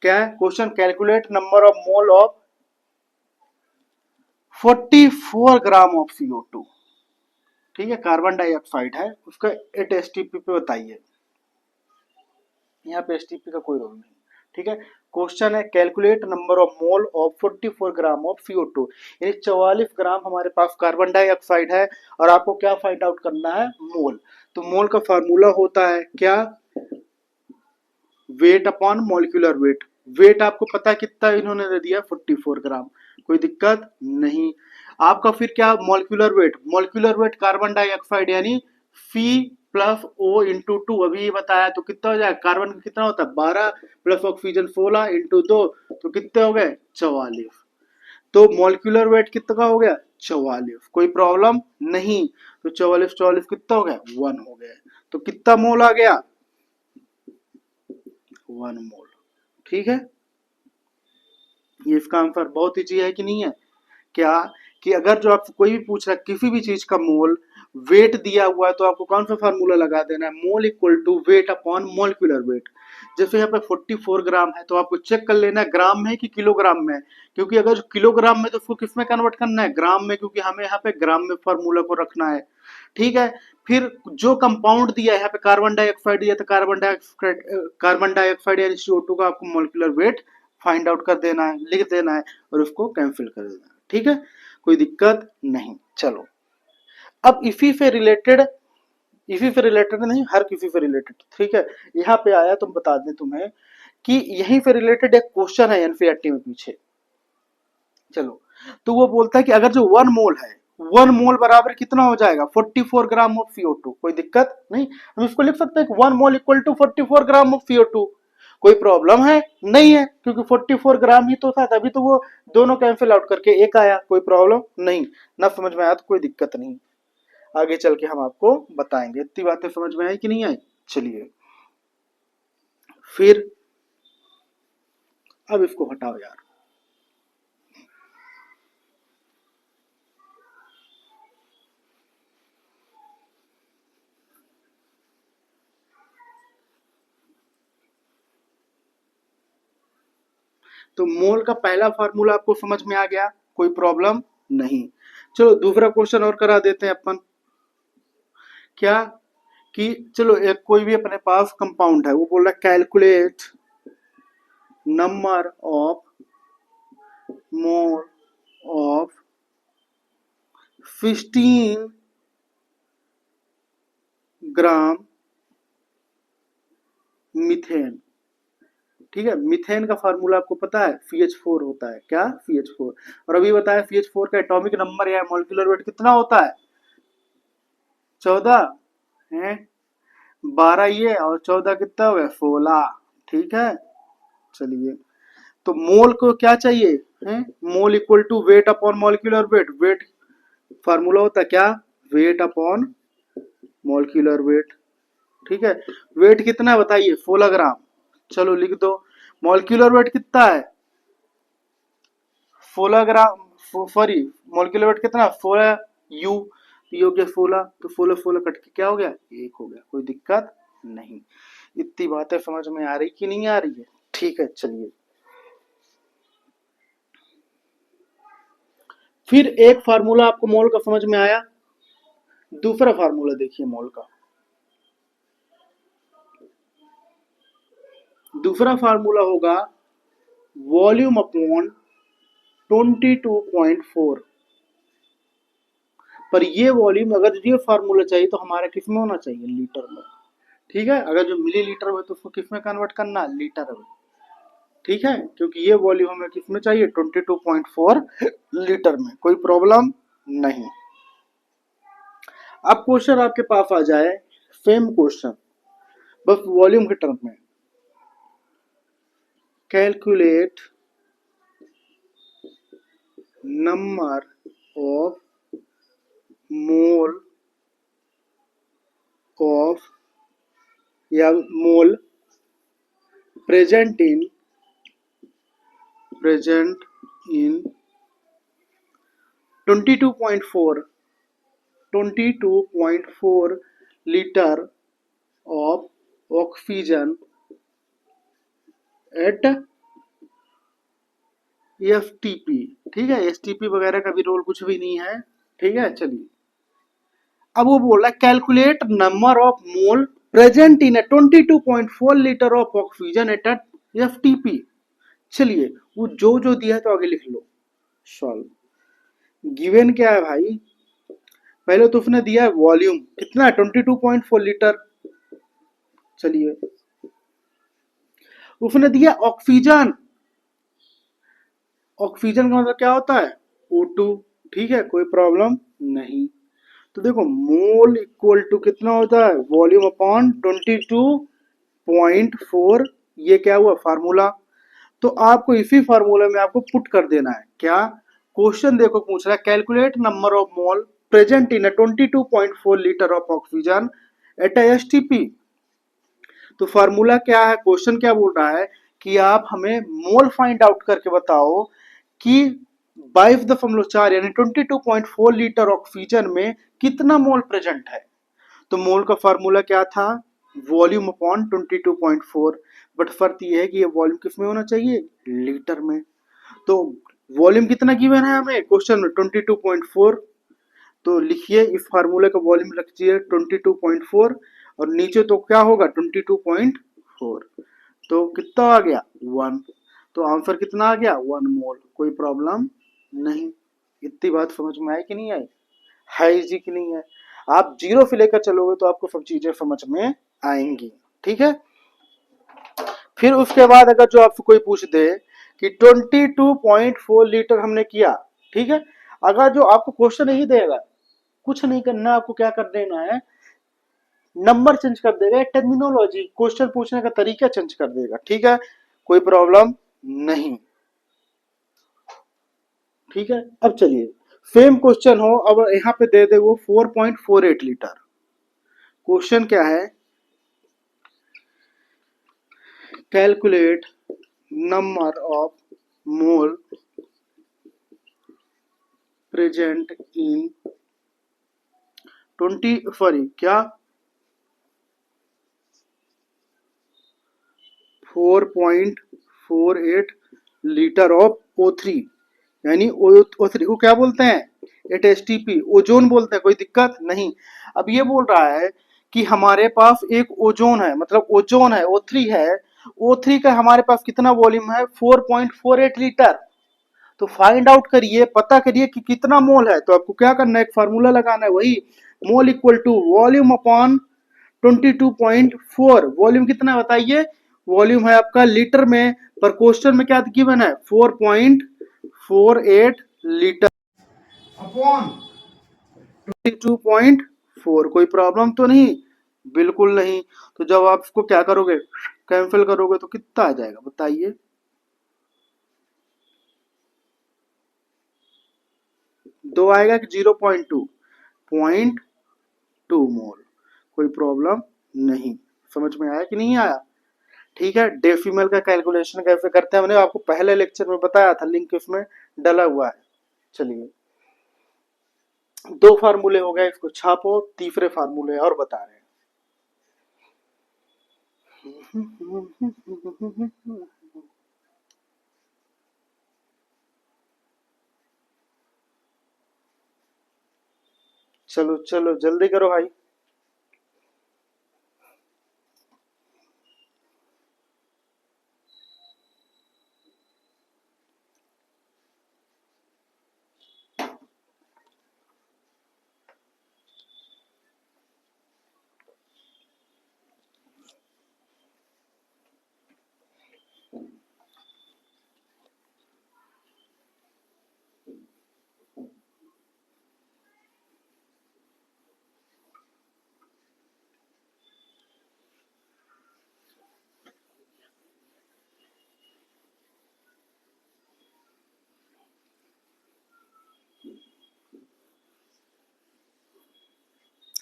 क्या है question? Calculate number of mole of 44 gram of CO2। ठीक है, कार्बन डाइऑक्साइड है, उसका 8 एसटीपी पे बताइए। यहाँ पे एसटीपी का कोई रोल नहीं। ठीक है, क्वेश्चन है, calculate number of mole of 44 gram of CO2, यानी 44 ग्राम हमारे पास कार्बन डाइऑक्साइड है और आपको क्या फाइंड आउट करना है? मोल। तो मोल का फार्मूला होता है क्या? Weight upon molecular weight. Weight आपको पता कितना इन्होंने दे दिया? 44 ग्राम। कोई दिक्कत नहीं? आपका फिर क्या मॉलिक्यूलर वेट कार्बन डाइऑक्साइड यानी फी प्लस ओ इंटू टू, अभी ये बताया तो कितना हो जाएगा, कार्बन का कितना होता है 12 प्लस ऑक्सीजन 16 इंटू 2 तो कितने हो गए 44। तो मॉलिक्यूलर वेट कितना का हो गया 44, कोई प्रॉब्लम नहीं। तो 44 44 कितना हो गया 1 हो गया, तो कितना मोल आ गया 1 मोल। ठीक है, ये इसका आंसर बहुत ईजी है कि नहीं है। क्या कि अगर जो आपसे कोई भी पूछ रहा है किसी भी चीज का मोल वेट दिया हुआ है तो आपको कौन सा फार्मूला लगा देना है, mole equal to weight upon molecular weight. जैसे यहाँ पे 44 ग्राम है तो आपको चेक कर लेना है ग्राम में कि किलोग्राम में, क्योंकि अगर किलोग्राम में तो उसको किस में कन्वर्ट करना है ग्राम में, क्योंकि हमें यहाँ पे ग्राम में फार्मूला को रखना है। ठीक है, फिर जो कंपाउंड दिया है यहाँ पे कार्बन डाइऑक्साइड दिया, तो कार्बन डाइऑक्साइड यानी CO2 का आपको मॉलिक्यूलर वेट फाइंड आउट कर देना है, लिख देना है और उसको कैंसिल कर देना है। ठीक है, कोई दिक्कत नहीं। चलो अब इसी से रिलेटेड नहीं, हर किसी से रिलेटेड। ठीक है, यहाँ पे आया तो बता दें तुम्हें कि यहीं से रिलेटेड एक क्वेश्चन है एनसीईआरटी में पीछे। चलो, तो वो बोलता है कि अगर जो 1 मोल है 1 मोल बराबर कितना हो जाएगा 44 ग्राम ऑफ CO2। कोई दिक्कत नहीं, हम इसको लिख सकते हैं कि 1 mole equal to 44 gram of CO2। कोई प्रॉब्लम है नहीं है, क्योंकि 44 ग्राम ही तो था, तभी तो वो दोनों कैंसिल आउट करके एक आया, कोई प्रॉब्लम नहीं। ना समझ में आया तो कोई दिक्कत नहीं, आगे चल के हम आपको बताएंगे। इतनी बातें समझ में आई कि नहीं आई। चलिए फिर अब इसको हटाओ यार। तो मोल का पहला फार्मूला आपको समझ में आ गया, कोई प्रॉब्लम नहीं। चलो दूसरा क्वेश्चन और करा देते हैं अपन। क्या कि चलो एक कोई भी अपने पास कंपाउंड है, वो बोल रहा है calculate number of mole of 16 gram methane. ठीक है, मीथेन का फार्मूला आपको पता है CH4 होता है, क्या CH4। और अभी बताया CH4 का एटॉमिक नंबर या मॉलिक्यूलर वेट कितना होता है 14 है, 12 ये और 14 कितना हो गया 16। ठीक है, चलिए तो मोल को क्या चाहिए है, mole equal to weight upon molecular weight. Weight formula होता है क्या वेट अपॉन मॉलिक्यूलर वेट। ठीक है, वेट कितना है बताइए 16 ग्राम। चलो लिख दो, मॉलिक्यूलर वेट कितना है 16 ग्राम, सॉरी मॉलिक्यूलर वेट कितना 16 U, ये हो गया 16, तो 16 16 कट के क्या हो गया 1 हो गया, कोई दिक्कत नहीं। इतनी बातें समझ में आ रही कि नहीं आ रही है। ठीक है, चलिए फिर एक फार्मूला आपको मोल का समझ में आया, दूसरा फार्मूला देखिए मोल का। दूसरा फार्मूला होगा वॉल्यूम अपॉन 22.4। पर ये वॉल्यूम अगर ये फार्मूला चाहिए तो हमारा किस में होना चाहिए लीटर में। ठीक है, अगर जो मिली लीटर में तो उसको किस में कन्वर्ट करना लीटर में। ठीक है, क्योंकि ये वॉल्यूम हमें किस में चाहिए 22.4 लीटर में, कोई प्रॉब्लम नहीं। अब क्वेश्चन आपके पास आ जाए सेम क्वेश्चन बस वॉल्यूम के टर्म में, calculate number of mole of या mole present in 22.4 litre of oxygen at FTP। ठीक है, STP वगैरह का भी रोल कुछ भी नहीं है। ठीक है, चलिए अब वो बोल रहा है calculate number of mole present in 22.4 litre of oxygen at FTP। चलिए वो जो दिया है तो आगे लिख लो सॉल्व। गिवन क्या है भाई, पहले तो उसने दिया है वॉल्यूम कितना है 22.4 लीटर। चलिए उसने दिया ऑक्सीजन, ऑक्सीजन का मतलब क्या होता है O2। ठीक है, कोई प्रॉब्लम नहीं। तो देखो मोल इक्वल टू कितना होता है, वॉल्यूम अपॉन 22.4, ये क्या हुआ फार्मूला। तो आपको इसी फार्मूला में आपको पुट कर देना है क्या, क्वेश्चन देखो पूछ रहा है calculate number of mole present in 22.4 litre of oxygen at STP. तो फार्मूला क्या है, क्वेश्चन क्या बोल रहा है कि आप हमें मोल फाइंड आउट करके बताओ कि 22.4 यानी 22.4 लीटर ऑक्सीजन में कितना मोल प्रेजेंट है। तो मोल का फार्मूला क्या था, वॉल्यूम अपॉन 22.4, बट फर्क ये है कि ये वॉल्यूम किस में होना चाहिए, लीटर में। तो वॉल्यूम कितना गिवन है हमें क्वेश्चन में, 22.4। तो लिखिए इस फार्मूले का वॉल्यूम रखिए 22.4 और नीचे तो क्या होगा 22.4, तो कितना आ गया 1। तो आंसर कितना आ गया 1 मोल, कोई प्रॉब्लम नहीं। इतनी बात समझ में आई कि नहीं आई, है जी कि नहीं है। आप जीरो से लेकर चलोगे तो आपको सब चीजें समझ में आएंगी, ठीक है। फिर उसके बाद अगर जो आपसे कोई पूछ दे कि 22.4 लीटर हमने किया, ठीक है, अगर जो आपको क्वेश्चन नहीं देगा, कुछ नहीं करना, आपको क्या कर देना है, नंबर चेंज कर देगा, टर्मिनोलॉजी क्वेश्चन पूछने का तरीका चेंज कर देगा, ठीक है, कोई प्रॉब्लम नहीं। ठीक है, अब चलिए सेम क्वेश्चन हो, अब यहाँ पे दे दे वो 4.48 लीटर। क्वेश्चन क्या है, calculate number of mole present in 20 sorry क्या 4.48 लीटर ऑफ O3, यानी O3 को क्या बोलते हैं, एट एसटीपी ओजोन बोलते हैं, कोई दिक्कत नहीं। अब ये बोल रहा है कि हमारे पास एक ओजोन है, मतलब ओजोन है O3 है, O3 का हमारे पास कितना वॉल्यूम है 4.48 लीटर। तो फाइंड आउट करिए, पता करिए कि कितना मोल है। तो आपको क्या करना है, एक फार्मूला लगाना है, वही mole equal to volume upon 22.4। Volume कितना है बताइए, वॉल्यूम है आपका लीटर में, पर क्वेश्चन में क्या गिवन है 4.48 लीटर अपॉन 22.4। कोई प्रॉब्लम तो नहीं, बिल्कुल नहीं। तो जब आप इसको क्या करोगे, कैंसिल करोगे तो कितना आ जाएगा बताइए, 2 आएगा कि 0.2, 0.2 मोल, कोई प्रॉब्लम नहीं। समझ में आया कि नहीं आया, ठीक है। डेसिमल का कैलकुलेशन कैसे करते हैं मैंने आपको पहले लेक्चर में बताया था, लिंक इसमें डला हुआ है। चलिए 2 फार्मूले हो गए, इसको छापो, तीसरे फार्मूले और बता रहे हैं। चलो चलो जल्दी करो भाई।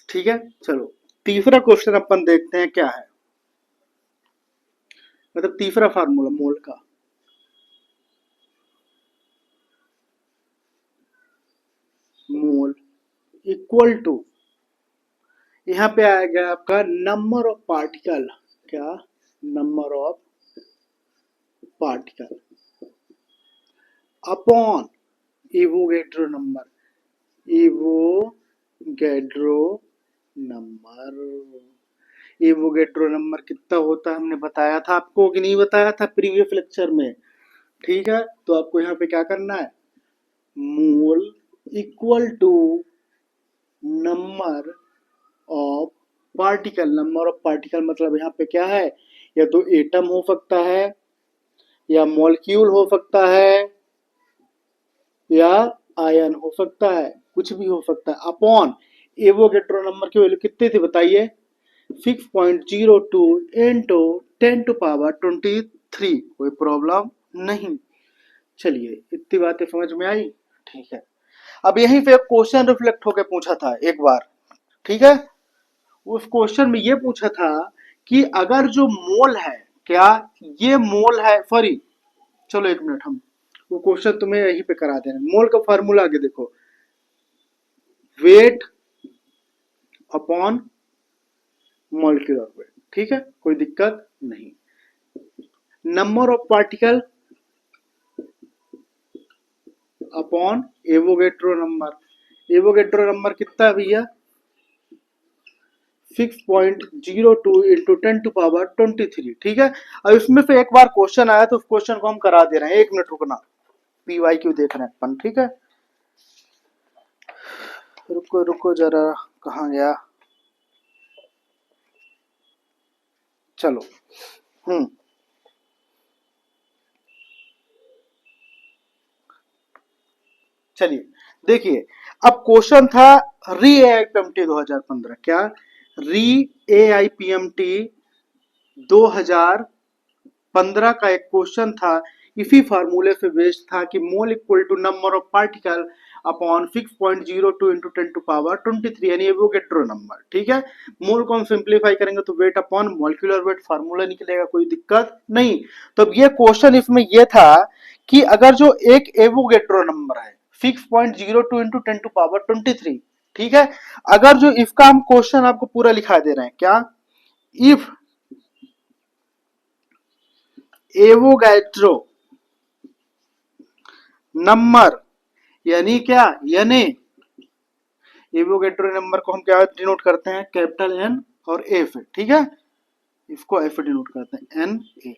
ठीक है, चलो तीसरा क्वेश्चन अपन देखते हैं क्या है, मतलब तीसरा फार्मूला मोल का। मोल इक्वल टू, यहाँ पे आएगा आपका नंबर ऑफ पार्टिकल, क्या number of particle upon Avogadro number, Avogadro number. Avogadro number कितना होता है हमने बताया था आपको कि नहीं बताया था प्रीवियस लेक्चर में, ठीक है। तो आपको यहाँ पे क्या करना है, mole equal to number of particle. Number of particle मतलब यहाँ पे क्या है, या तो एटम हो सकता है, या मॉलिक्यूल हो सकता है, या आयन हो सकता है, कुछ भी हो सकता है, अपॉन एवोगेड्रो नंबर की वैल्यू कितनी थी बताइए, 6.02 इंटू 10⁻23। कोई प्रॉब्लम नहीं। चलिए इतनी बातें समझ में आई, ठीक है। अब यहीं पे एक क्वेश्चन रिफ्लेक्ट होकर पूछा था एक बार, ठीक है। उस क्वेश्चन में ये पूछा था कि अगर जो मोल है, क्या ये मोल है, सॉरी चलो एक मिनट, हम वो क्वेश्चन तुम्हें यहीं पे करा दे रहे हैं। मोल का फार्मूला आगे देखो, वेट अपॉन मॉलिक्यूलर वेट, ठीक है, कोई दिक्कत नहीं। Number of particle upon Avogadro number. Avogadro number कितना है भैया, 6.02 इंटू 10⁻23, ठीक है। अब इसमें से एक बार क्वेश्चन आया तो उस क्वेश्चन को हम करा दे रहे हैं, एक मिनट रुकना, पीवाई क्यू देख रहे हैं अपन, ठीक है। रुको रुको जरा, कहाँ गया, चलो चलिए देखिए, अब क्वेश्चन था री एआईपीएमटी 2015, क्या री एआईपीएमटी 2015 का एक क्वेश्चन था, इसी फार्मूले से बेस्ड था कि mole equal to number of particle upon 6.02 into 10⁻23, यानी एवोगेड्रो नंबर, ठीक है। मोल को हम सिंप्लीफाई करेंगे तो wait upon molecular wait formula निकलेगा, कोई दिक्कत नहीं। तो अब ये क्वेश्चन इसमें ये था कि अगर जो एक एवोगेड्रो नंबर है 6.02 इंटू 10⁻23, ठीक है, अगर जो इसका हम क्वेश्चन आपको पूरा लिखा दे रहे हैं, क्या इफ एवोगैड्रो नंबर, यानी क्या, यानी एवोगैड्रो नंबर को हम क्या डिनोट करते हैं, कैपिटल एन और एफ, ठीक है, इसको एफ डिनोट करते हैं, N A.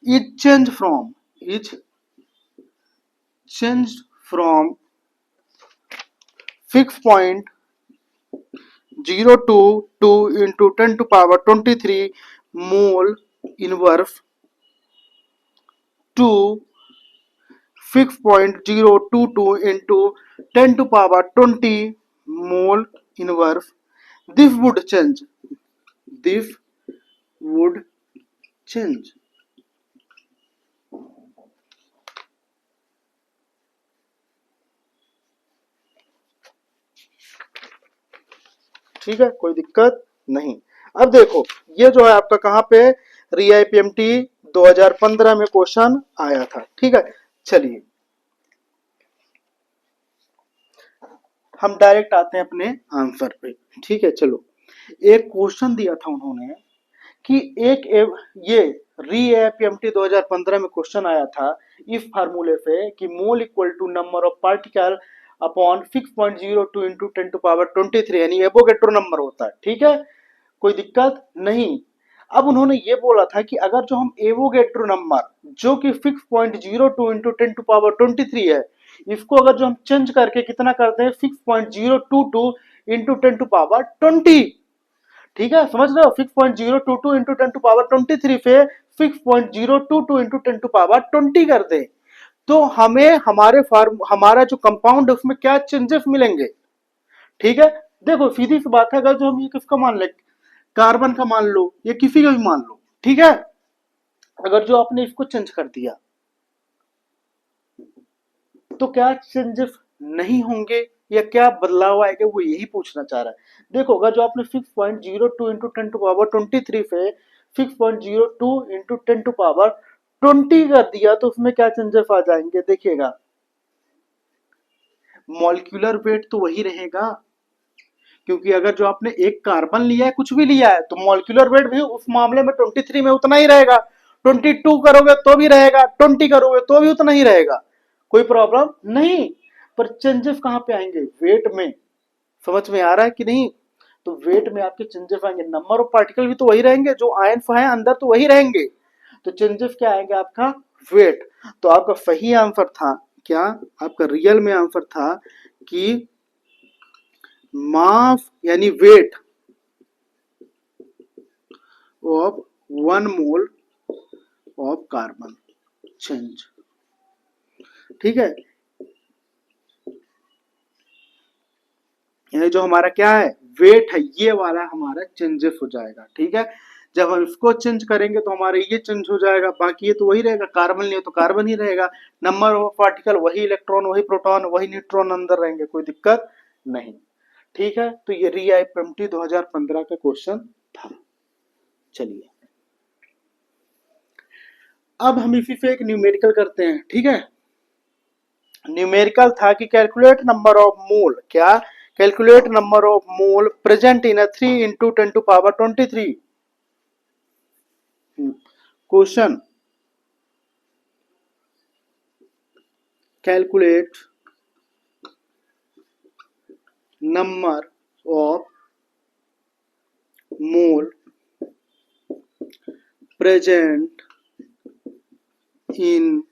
Is change from, is change from 6.022 into 10⁻23 mole inverse to 6.022 into 10⁻20 mole inverse. This would change. This would change. ठीक है, कोई दिक्कत नहीं। अब देखो ये जो है आपका कहां पे, री आईपीएमटी 2015 में क्वेश्चन आया था, ठीक है। चलिए हम डायरेक्ट आते हैं अपने आंसर पे, ठीक है। चलो एक क्वेश्चन दिया था उन्होंने कि ये री एपीएमटी 2015 में क्वेश्चन आया था इस फार्मूले से कि mole equal to number of particle upon 6.02 into 10⁻23, यानी एवोगैड्रो नंबर होता है, ठीक है, कोई दिक्कत नहीं। अब उन्होंने ये बोला था कि अगर जो हम एवोगैड्रो नंबर जो कि 6.02 इंटू 10⁻23 है, इसको अगर जो हम चेंज करके कितना करते हैं 6.022 इंटू 10⁻20, ठीक है, समझ रहे हो, 6.022 इंटू 10⁻23 से 6.022 इंटू 10⁻20 कर दे, तो हमें हमारा जो कंपाउंड है उसमें क्या चेंजेस मिलेंगे, ठीक है। देखो सीधी सी बात है, अगर जो हम ये किसका मान ले, कार्बन का मान लो या किसी का भी मान लो, ठीक है, अगर जो आपने इसको चेंज कर दिया तो क्या चेंजेस नहीं होंगे या क्या बदलाव आएगा, वो यही पूछना चाह रहा है। देखो अगर जो आपने 6.02 इंटू 10⁻23 से 6.02 इंटू 10⁻20 कर दिया तो उसमें क्या चेंजेस आ जाएंगे, देखिएगा मॉलिक्यूलर वेट तो वही रहेगा, क्योंकि अगर जो आपने एक कार्बन लिया है, कुछ भी लिया है, तो मॉलिक्यूलर वेट भी उस मामले में 23 में उतना ही रहेगा। 22 करोगे तो भी रहेगा, 20 करोगे तो भी उतना ही रहेगा, कोई प्रॉब्लम नहीं। पर चेंजेस कहां पे आएंगे, वेट में, समझ में आ रहा है कि नहीं। तो वेट में आपके चेंजेस आएंगे, नंबर ऑफ पार्टिकल भी तो वही रहेंगे, जो आयन है अंदर तो वही रहेंगे, तो चेंजेस क्या आएंगे, आपका वेट। तो आपका सही आंसर था क्या, आपका रियल में आंसर था कि मास यानी weight of 1 mole of carbon change, ठीक है। ये जो हमारा क्या है वेट है, ये वाला हमारा चेंजेस हो जाएगा। ठीक है, जब हम इसको चेंज करेंगे तो हमारा ये चेंज हो जाएगा, बाकी ये तो वही रहेगा, कार्बन नहीं तो कार्बन ही रहेगा, नंबर ऑफ पार्टिकल वही, इलेक्ट्रॉन वही, प्रोटॉन वही, न्यूट्रॉन अंदर रहेंगे, कोई दिक्कत नहीं। ठीक है, तो ये रीआईएमटी 2015 का क्वेश्चन था। चलिए अब हम इसी से एक न्यूमेरिकल करते हैं। ठीक है, न्यूमेरिकल था कि कैलकुलेट नंबर ऑफ मोल, क्या calculate number of mole present in a 3 into 10 to power 23 question. Calculate number of mole present in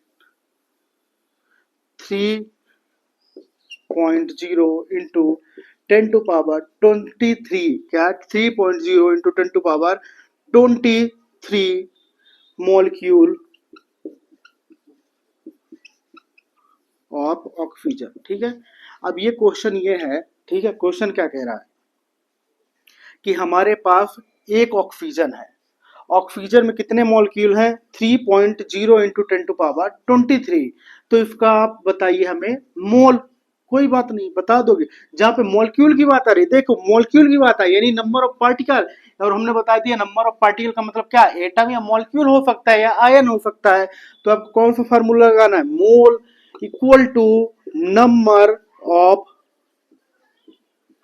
3.0 into 10 to power 23, क्या 3.0 into 10 to power 23 molecule of oxygen. ठीक है, अब ये question ये है, ठीक है, क्वेश्चन क्या कह रहा है कि हमारे पास एक ऑक्सीजन है, ऑक्सीजन में कितने मॉलिक्यूल हैं 3.0 इंटू 10 टू पावर 23, तो इसका आप बताइए हमें मोल, कोई बात नहीं बता दोगे। जहां पे मॉलिक्यूल की बात आ रही है, देखो मॉलिक्यूल की बात आई यानी नंबर ऑफ पार्टिकल, और हमने बता दिया नंबर ऑफ पार्टिकल का मतलब क्या, एटम या मॉलिक्यूल हो सकता है या आयन हो सकता है, तो आपको कौन सा फार्मूला लगाना है, mole equal to number of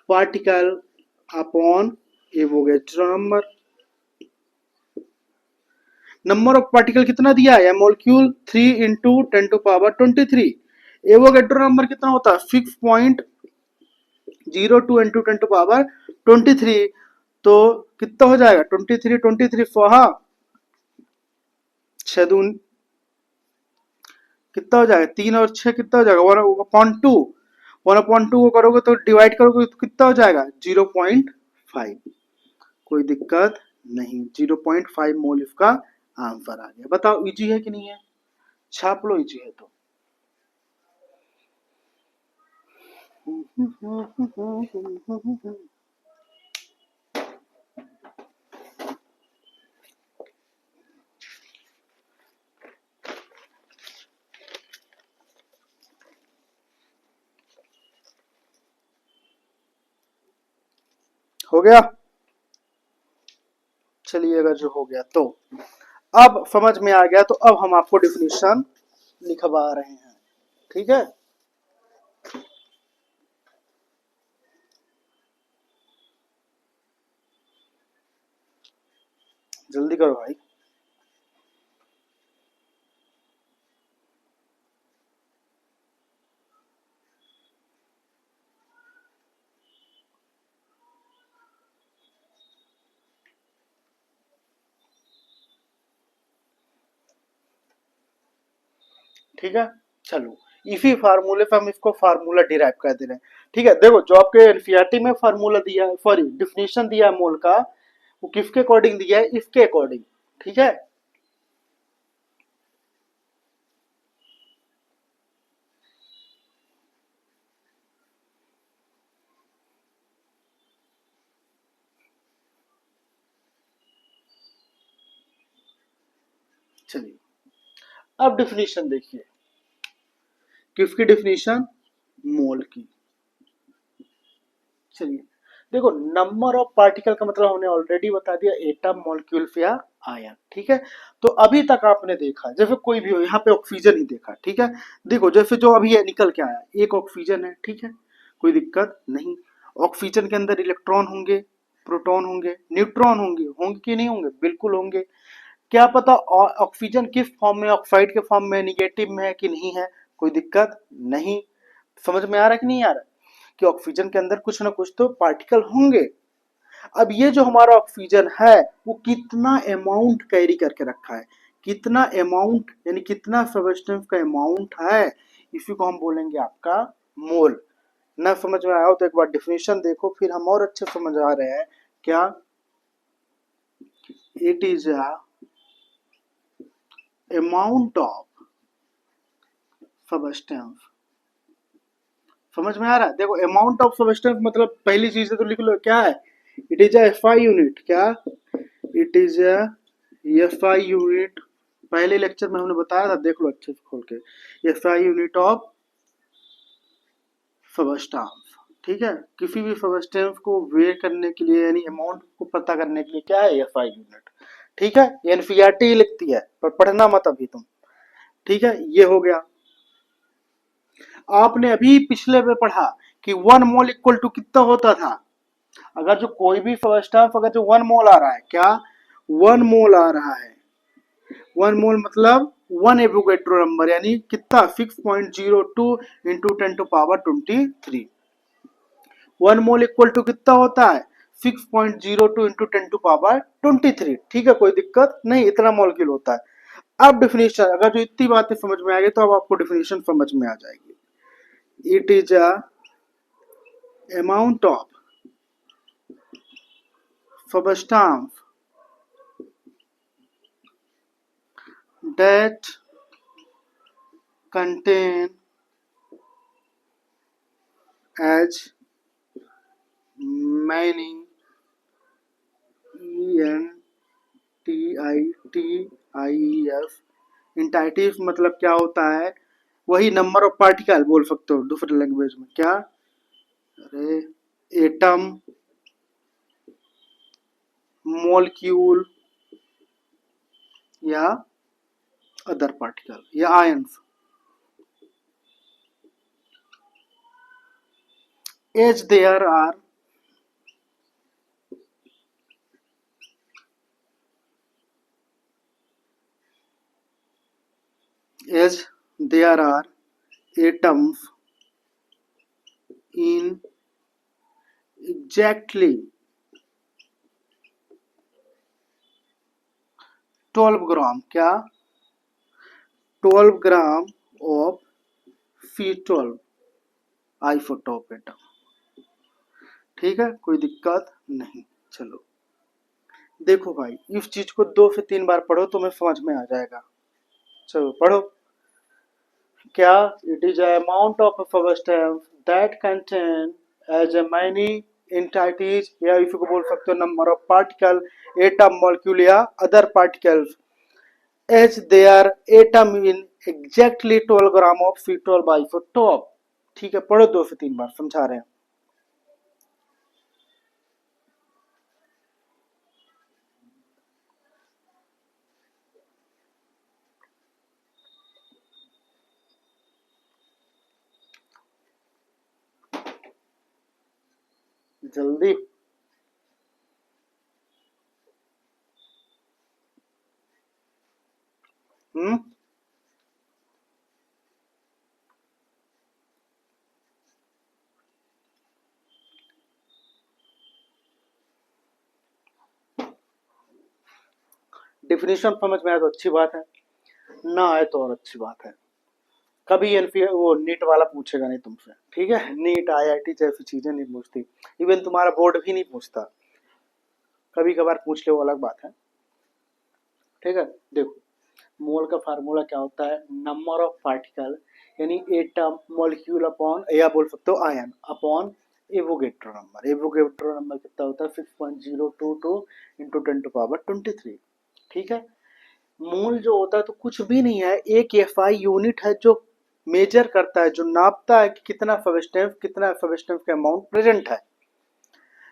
particle upon Avogadro number. Number of particle कितना दिया है, molecule 3 into 10 to power 23, Avogadro number कितना होता है 6.02 इंटू 10 टू पावर 23, तो कितना हो जाएगा 23 फोहा छदून, कितना हो जाएगा 3 और 6 कितना हो जाएगा 1/2, 1/2 को करोगे तो डिवाइड करोगे तो कितना हो जाएगा 0.5, कोई दिक्कत नहीं, 0.5 मोल इसका आंसर आ गया। बताओ इजी है कि नहीं है, छाप लो इजी है तो। हो गया, चलिए अगर जो हो गया तो अब समझ में आ गया, तो अब हम आपको डिफिनीशन लिखवा रहे हैं। ठीक है, जल्दी करो भाई। ठीक है, चलो इसी फार्मूले पे हम इसको फार्मूला डिराइव कर दे रहे हैं। ठीक है, देखो जो आपके एनसीईआरटी में फार्मूला दिया है, सॉरी डिफिनीशन दिया है मोल का, वो किसके अकॉर्डिंग दिया है, इसके अकॉर्डिंग। ठीक है, चलिए अब डिफिनीशन देखिए, किसकी डिफिनीशन, मोल की। चलिए देखो नंबर ऑफ पार्टिकल का मतलब हमने ऑलरेडी बता दिया, एटम मॉलिक्यूल या आयन। ठीक है, तो अभी तक आपने देखा जैसे कोई भी हो, यहाँ पे ऑक्सीजन ही देखा। ठीक है, देखो जैसे जो अभी निकल के आया एक ऑक्सीजन है, ठीक है, कोई दिक्कत नहीं। ऑक्सीजन के अंदर इलेक्ट्रॉन होंगे, प्रोटॉन होंगे, न्यूट्रॉन होंगे, होंगे कि नहीं होंगे, बिल्कुल होंगे। क्या पता ऑक्सीजन किस फॉर्म में, ऑक्साइड के फॉर्म में, निगेटिव में है कि नहीं है, कोई दिक्कत नहीं। समझ में आ रहा है कि नहीं आ रहा है कि ऑक्सीजन के अंदर कुछ ना कुछ तो पार्टिकल होंगे। अब ये जो हमारा ऑक्सीजन है वो कितना अमाउंट कैरी करके रखा है, कितना अमाउंट यानी कितना सब्सटेंस का अमाउंट है, इसी को हम बोलेंगे आपका मोल। ना समझ में आया हो तो एक बार डेफिनेशन देखो, फिर हम और अच्छे समझ आ रहे हैं क्या, it is a amount of substance समझ में आ रहा है? देखो अमाउंट ऑफ सबस्टेंस मतलब पहली चीज है तो लिख लो क्या है, इट इज एफआई यूनिट। क्या? It is FI unit. पहले लेक्चर में हमने बताया था, देख लो अच्छे से खोल के, एफआई यूनिट ऑफ सबस्टेंस। ठीक है, किसी भी सबस्टेंस को वेट करने के लिए यानी अमाउंट को पता करने के लिए क्या है, एफआई यूनिट। ठीक है, एनसीईआरटी लिखती है पर पढ़ना मत अभी तुम। ठीक है, ये हो गया। आपने अभी पिछले में पढ़ा कि 1 मोल इक्वल टू कितना होता था। अगर जो कोई भी सबस्टेंस अगर जो 1 मोल आ रहा है, क्या 1 मोल आ रहा है, 1 मोल मतलब 1 एवोगैड्रो नंबर यानी कितना 6.02 इंटू 10⁻23। 1 मोल इक्वल टू कितना होता है 6.02 इंटू 10⁻23। ठीक है, कोई दिक्कत नहीं, इतना मॉलिक्यूल होता है। अब डिफिनेशन, अगर जो इतनी बातें समझ में आ गई तो अब आपको डिफिनेशन समझ में आ जाएगी। It is a amount of substance that contain as many entities। इंटाइटिव मतलब क्या होता है, वही नंबर ऑफ पार्टिकल बोल सकते हो दूसरे लैंग्वेज में। क्या? अरे एटम, मॉलिक्यूल या अदर पार्टिकल या ions. As there are as there are atoms in exactly 12 gram. क्या? 12 gram of C12 isotope atom. ठीक है, कोई दिक्कत नहीं। चलो देखो भाई, इस चीज को 2 से 3 बार पढ़ो तो मैं समझ में आ जाएगा। चलो पढ़ो। क्या? It is amount of substance that contain as many entities, या इसी को बोल सकते हो number of particle, atom, molecule या other particles, as they are atom in exactly 12 gram of C12 isotope. ठीक है, पढ़ो 2 से 3 बार, समझा रहे हैं। जल्दी। हम्म, डिफिनेशन समझ में आया तो अच्छी बात है, ना आए तो और अच्छी बात है। कभी एनपी वो नीट वाला पूछेगा नहीं तुमसे। ठीक है, नीट आईआईटी जैसी चीजें नहीं पूछती, इवन तुम्हारा बोर्ड भी नहीं पूछता। कभी कभार पूछ ले वो अलग बात है। ठीक है, देखो मोल का फार्मूला क्या होता है, नंबर ऑफ पार्टिकल यानी एटम, मॉलिक्यूल अपॉन, या बोल सकते हो ion, upon Avogadro number. Avogadro number कितना होता है 6.022 इंटू 10⁻23। ठीक है, मोल जो होता है तो कुछ भी नहीं है, एक एफआई यूनिट है जो मेजर करता है, जो नापता है कि कितना सबस्टेंस का अमाउंट प्रेजेंट है।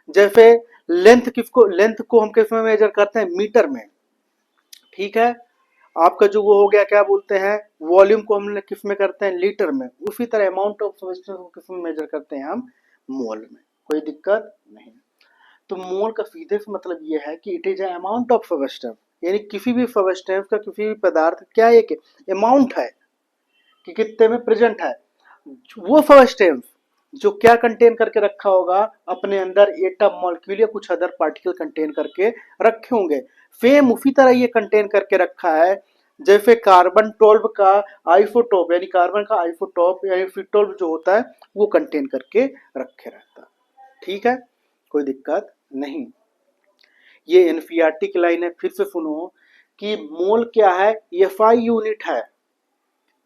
जैसे लेंथ को हम किस में मेजर करते हैं, मीटर में। ठीक है, आपका जो वो हो गया क्या बोलते हैं, वॉल्यूम को हम किस में करते हैं, लीटर में। उसी तरह अमाउंट ऑफ सबस्टेंस को किस में मेजर करते हैं हम, मोल में। कोई दिक्कत नहीं। तो मोल का सीधे से मतलब ये है कि it is amount of substance, यानी किसी भी सबस्टेंस का, किसी भी पदार्थ क्या एक अमाउंट है कि कितने में प्रेजेंट है। वो सबस्टेंस जो क्या कंटेन करके रखा होगा अपने अंदर, एटम, मॉलिक्यूल या कुछ अदर पार्टिकल कंटेन करके रखे होंगे। सेम उसी तरह ये कंटेन करके रखा है जैसे कार्बन 12 का आइसोटोप, यानी कार्बन का आइसोटोप यानी C12 जो होता है वो कंटेन करके रखे रहता है। ठीक है, कोई दिक्कत नहीं। ये एनसीईआरटी की लाइन है, फिर से सुनो कि मोल क्या है, एफआई यूनिट है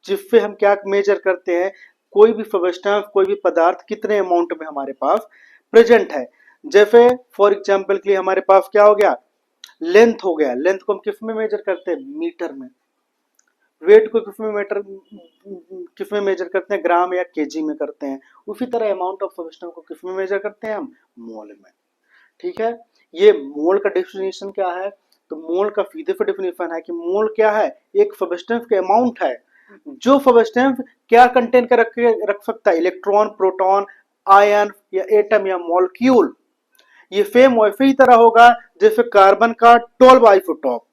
जिससे हम क्या मेजर करते हैं, कोई भी सब्सटेंस, कोई भी पदार्थ कितने अमाउंट में हमारे पास प्रेजेंट है। जैसे फॉर एग्जांपल के लिए हमारे पास क्या हो गया, लेंथ हो गया। लेंथ को हम किस में मेजर करते हैं, मीटर में। वेट को किस में मेजर करते हैं, ग्राम या केजी में करते हैं। उसी तरह अमाउंट ऑफ सब्सटेंस को किस में मेजर करते हैं हम, मोल में। ठीक है, ये मोल का डेफिनेशन क्या है, तो मोल का सीधे पे डेफिनेशन है कि मोल क्या है, एक सब्सटेंस के अमाउंट है। जो सब्सटेंस क्या कंटेन कर रख सकता है, इलेक्ट्रॉन, प्रोटॉन, आयन या एटम या मॉलिक्यूल। ये सेम वैसे ही तरह होगा जैसे कार्बन का 12 आइसोटॉप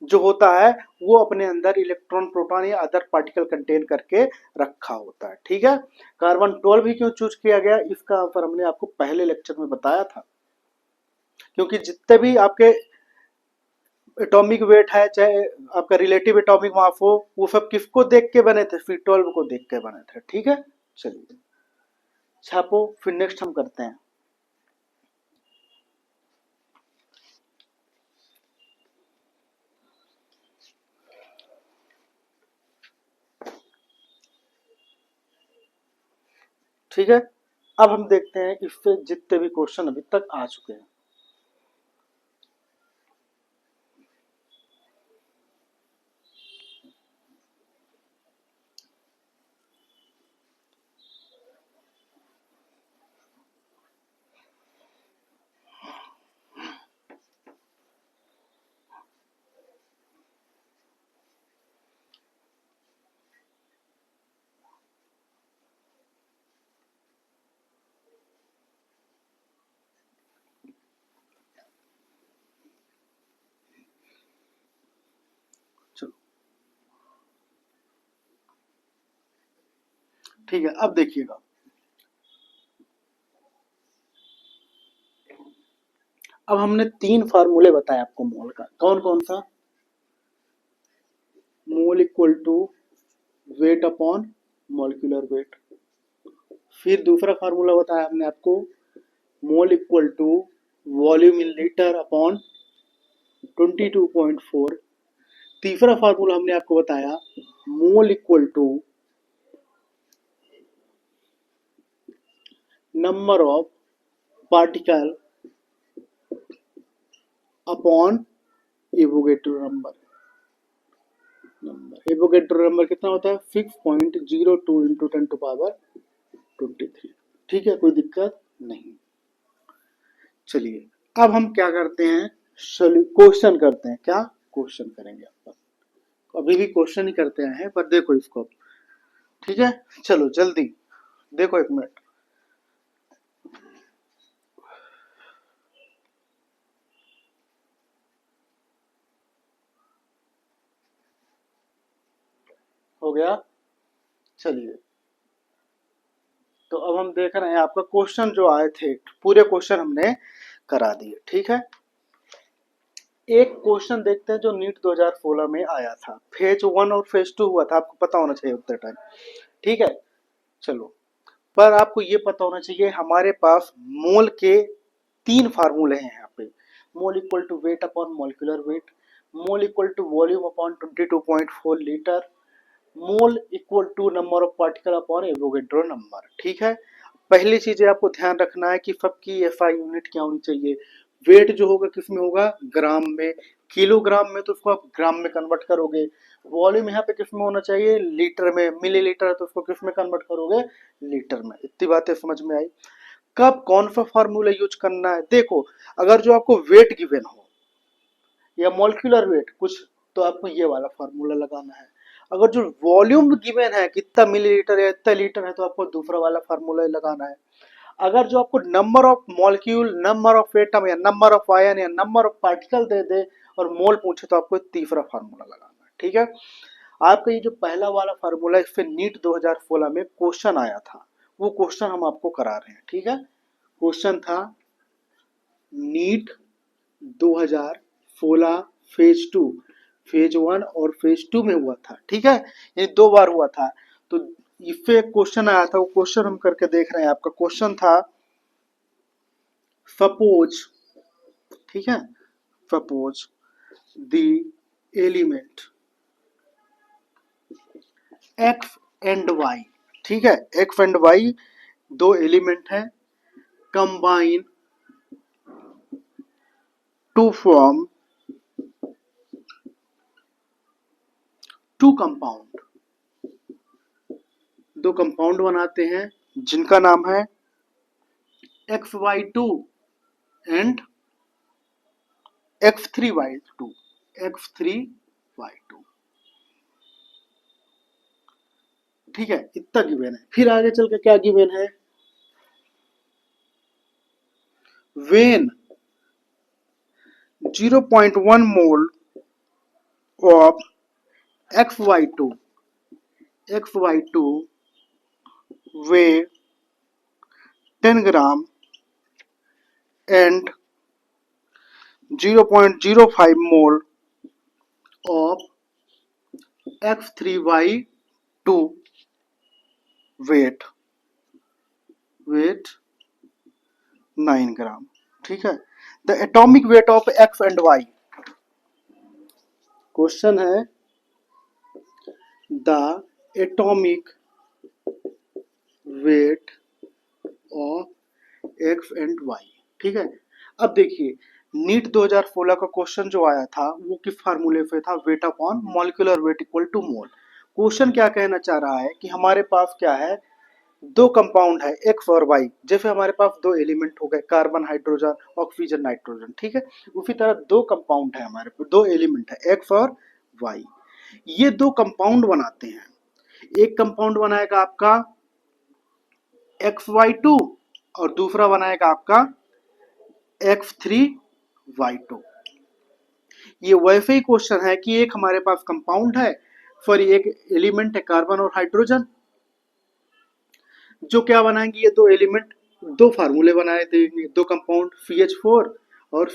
जो होता है वो अपने अंदर इलेक्ट्रॉन, प्रोटॉन या अदर पार्टिकल कंटेन करके रखा होता है। ठीक है, कार्बन 12 भी क्यों चूज किया गया, इसका आंसर हमने आपको पहले लेक्चर में बताया था। क्योंकि जितने भी आपके एटॉमिक वेट है, चाहे आपका रिलेटिव एटॉमिक मास हो, वो सब किसको देख के बने थे, फिर 12 को देख के बने थे। ठीक है, चलिए छापो, फिर नेक्स्ट हम करते हैं। ठीक है, अब हम देखते हैं इससे जितने भी क्वेश्चन अभी तक आ चुके हैं। चलो ठीक है, अब देखिएगा, अब हमने 3 फार्मूले बताए आपको मोल का। कौन कौन सा, mole equal to weight upon molecular weight. फिर दूसरा फार्मूला बताया हमने आपको, mole equal to volume in litre upon 22.4। तीसरा फार्मूला हमने आपको बताया, mole equal to number of particle upon Avogadro number. Avogadro number कितना होता है, 6.02 इंटू 10⁻23। ठीक है, कोई दिक्कत नहीं। चलिए अब हम क्या करते हैं, क्वेश्चन करते हैं। क्या क्वेश्चन करेंगे आपका, अभी भी क्वेश्चन ही करते हैं, पर देखो इसको। ठीक है, चलो जल्दी देखो, 1 मिनट। हो गया, चलिए तो अब हम देख रहे हैं आपका क्वेश्चन जो आए थे, पूरे क्वेश्चन हमने करा दिए। ठीक है, एक क्वेश्चन देखते हैं जो नीट 2016 में आया था। फेज 1 और फेज 2 हुआ था, आपको पता होना चाहिए उतने टाइम। ठीक है, चलो, पर आपको ये पता होना चाहिए हमारे पास मोल के 3 फार्मूले हैं यहाँ पे। Mole equal to weight upon molecular weight, mole equal to volume upon 22.4 litre, mole equal to number of particle upon Avogadro number. ठीक है, पहली चीज आपको ध्यान रखना है कि सबकी एसआई यूनिट क्या होनी चाहिए। वेट जो होगा किसमें होगा, ग्राम में। किलोग्राम में तो उसको आप ग्राम में कन्वर्ट करोगे। वॉल्यूम यहाँ पे किसमें होना चाहिए, लीटर में। मिलीलीटर है तो उसको किसमें कन्वर्ट करोगे, लीटर में। इतनी बातें समझ में आई। कब कौन सा फार्मूला यूज करना है, देखो अगर जो आपको वेट गिवन हो या मॉलिक्यूलर वेट कुछ, तो आपको ये वाला फार्मूला लगाना है। अगर जो वॉल्यूम गिवन है कितना मिलीलीटर या इतना लीटर है, तो आपको दूसरा वाला फार्मूला लगाना है। अगर जो आपको number of molecule, number of atom या नंबर ऑफ आयन या नंबर ऑफ पार्टिकल दे दे और मोल पूछे, तो आपको तीसरा फार्मूला लगाना है। ठीक है, आपका ये जो पहला वाला फार्मूला, इस पे नीट 2016 में क्वेश्चन आया था, वो क्वेश्चन हम आपको करा रहे हैं। ठीक है, क्वेश्चन था नीट 2016 फेज 2, फेज 1 और फेज 2 में हुआ था। ठीक है, ये 2 बार हुआ था। तो इससे एक क्वेश्चन आया था, वो क्वेश्चन हम करके देख रहे हैं। आपका क्वेश्चन था सपोज, ठीक है, suppose the element x and y ठीक है, एक्स एंड वाई दो एलिमेंट है, combine to form two compound, दो कंपाउंड बनाते हैं जिनका नाम है XY2 एंड X3Y2, X3Y2। ठीक है, इतना गिवन है। फिर आगे चल के क्या गिवन है, when 0.1 mole of XY2 weigh 10 gram and 0.05 mole of X3Y2 weight 9 gram. ठीक है, the atomic weight of X and Y. Question है the atomic weight of X and Y. ठीक है, अब देखिए नीट 2016 का क्वेश्चन जो आया था वो किस फार्मूले पे था, weight upon molecular weight equal to mole. Question क्या कहना चाह रहा है कि हमारे पास क्या है, दो कंपाउंड है एक्स और वाई, जैसे हमारे पास दो एलिमेंट हो गए कार्बन हाइड्रोजन ऑक्सीजन नाइट्रोजन। ठीक है, उसी तरह दो कंपाउंड है हमारे पास, दो एलिमेंट है एक्स और वाई। ये दो कंपाउंड बनाते हैं, एक कंपाउंड बनाएगा आपका XY2 और दूसरा बनाएगा आपका X3Y2। ये वैसे ही क्वेश्चन है कि एक हमारे पास कंपाउंड है, सॉरी एक एलिमेंट है कार्बन और हाइड्रोजन, जो क्या बनाएंगे ये दो एलिमेंट, दो फार्मूले बनाए देंगे, दो कंपाउंड CH4 और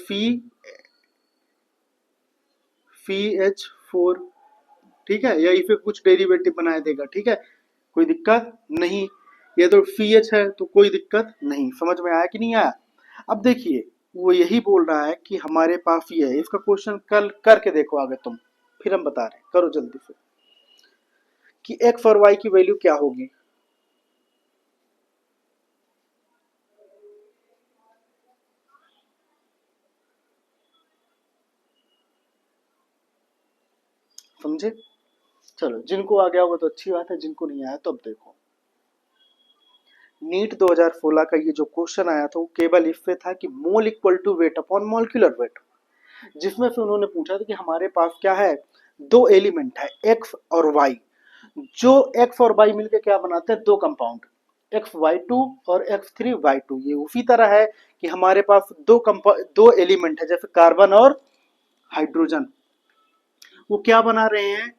CH4। ठीक है, या इसे कुछ डेरिवेटिव बनाए देगा। ठीक है, कोई दिक्कत नहीं, ये तो CH है तो कोई दिक्कत नहीं। समझ में आया कि नहीं आया। अब देखिए वो यही बोल रहा है कि हमारे पास ये है, इसका क्वेश्चन कल करके देखो आगे तुम, फिर हम बता रहे हैं, करो जल्दी से कि एक्स और वाई की वैल्यू क्या होगी। समझे, चलो जिनको आ गया होगा तो अच्छी बात है, जिनको नहीं आया तो अब देखो। नीट 2016 का ये जो क्वेश्चन आया था वो केवल इससे था कि mole equal to weight upon molecular weight, जिसमें से उन्होंने पूछा था कि हमारे पास क्या है, दो एलिमेंट है एक्स और वाई, जो एक्स और वाई मिलकर क्या बनाते हैं, दो कंपाउंड XY2 और X3Y2। ये उसी तरह है कि हमारे पास दो एलिमेंट है जैसे कार्बन और हाइड्रोजन, वो क्या बना रहे हैं,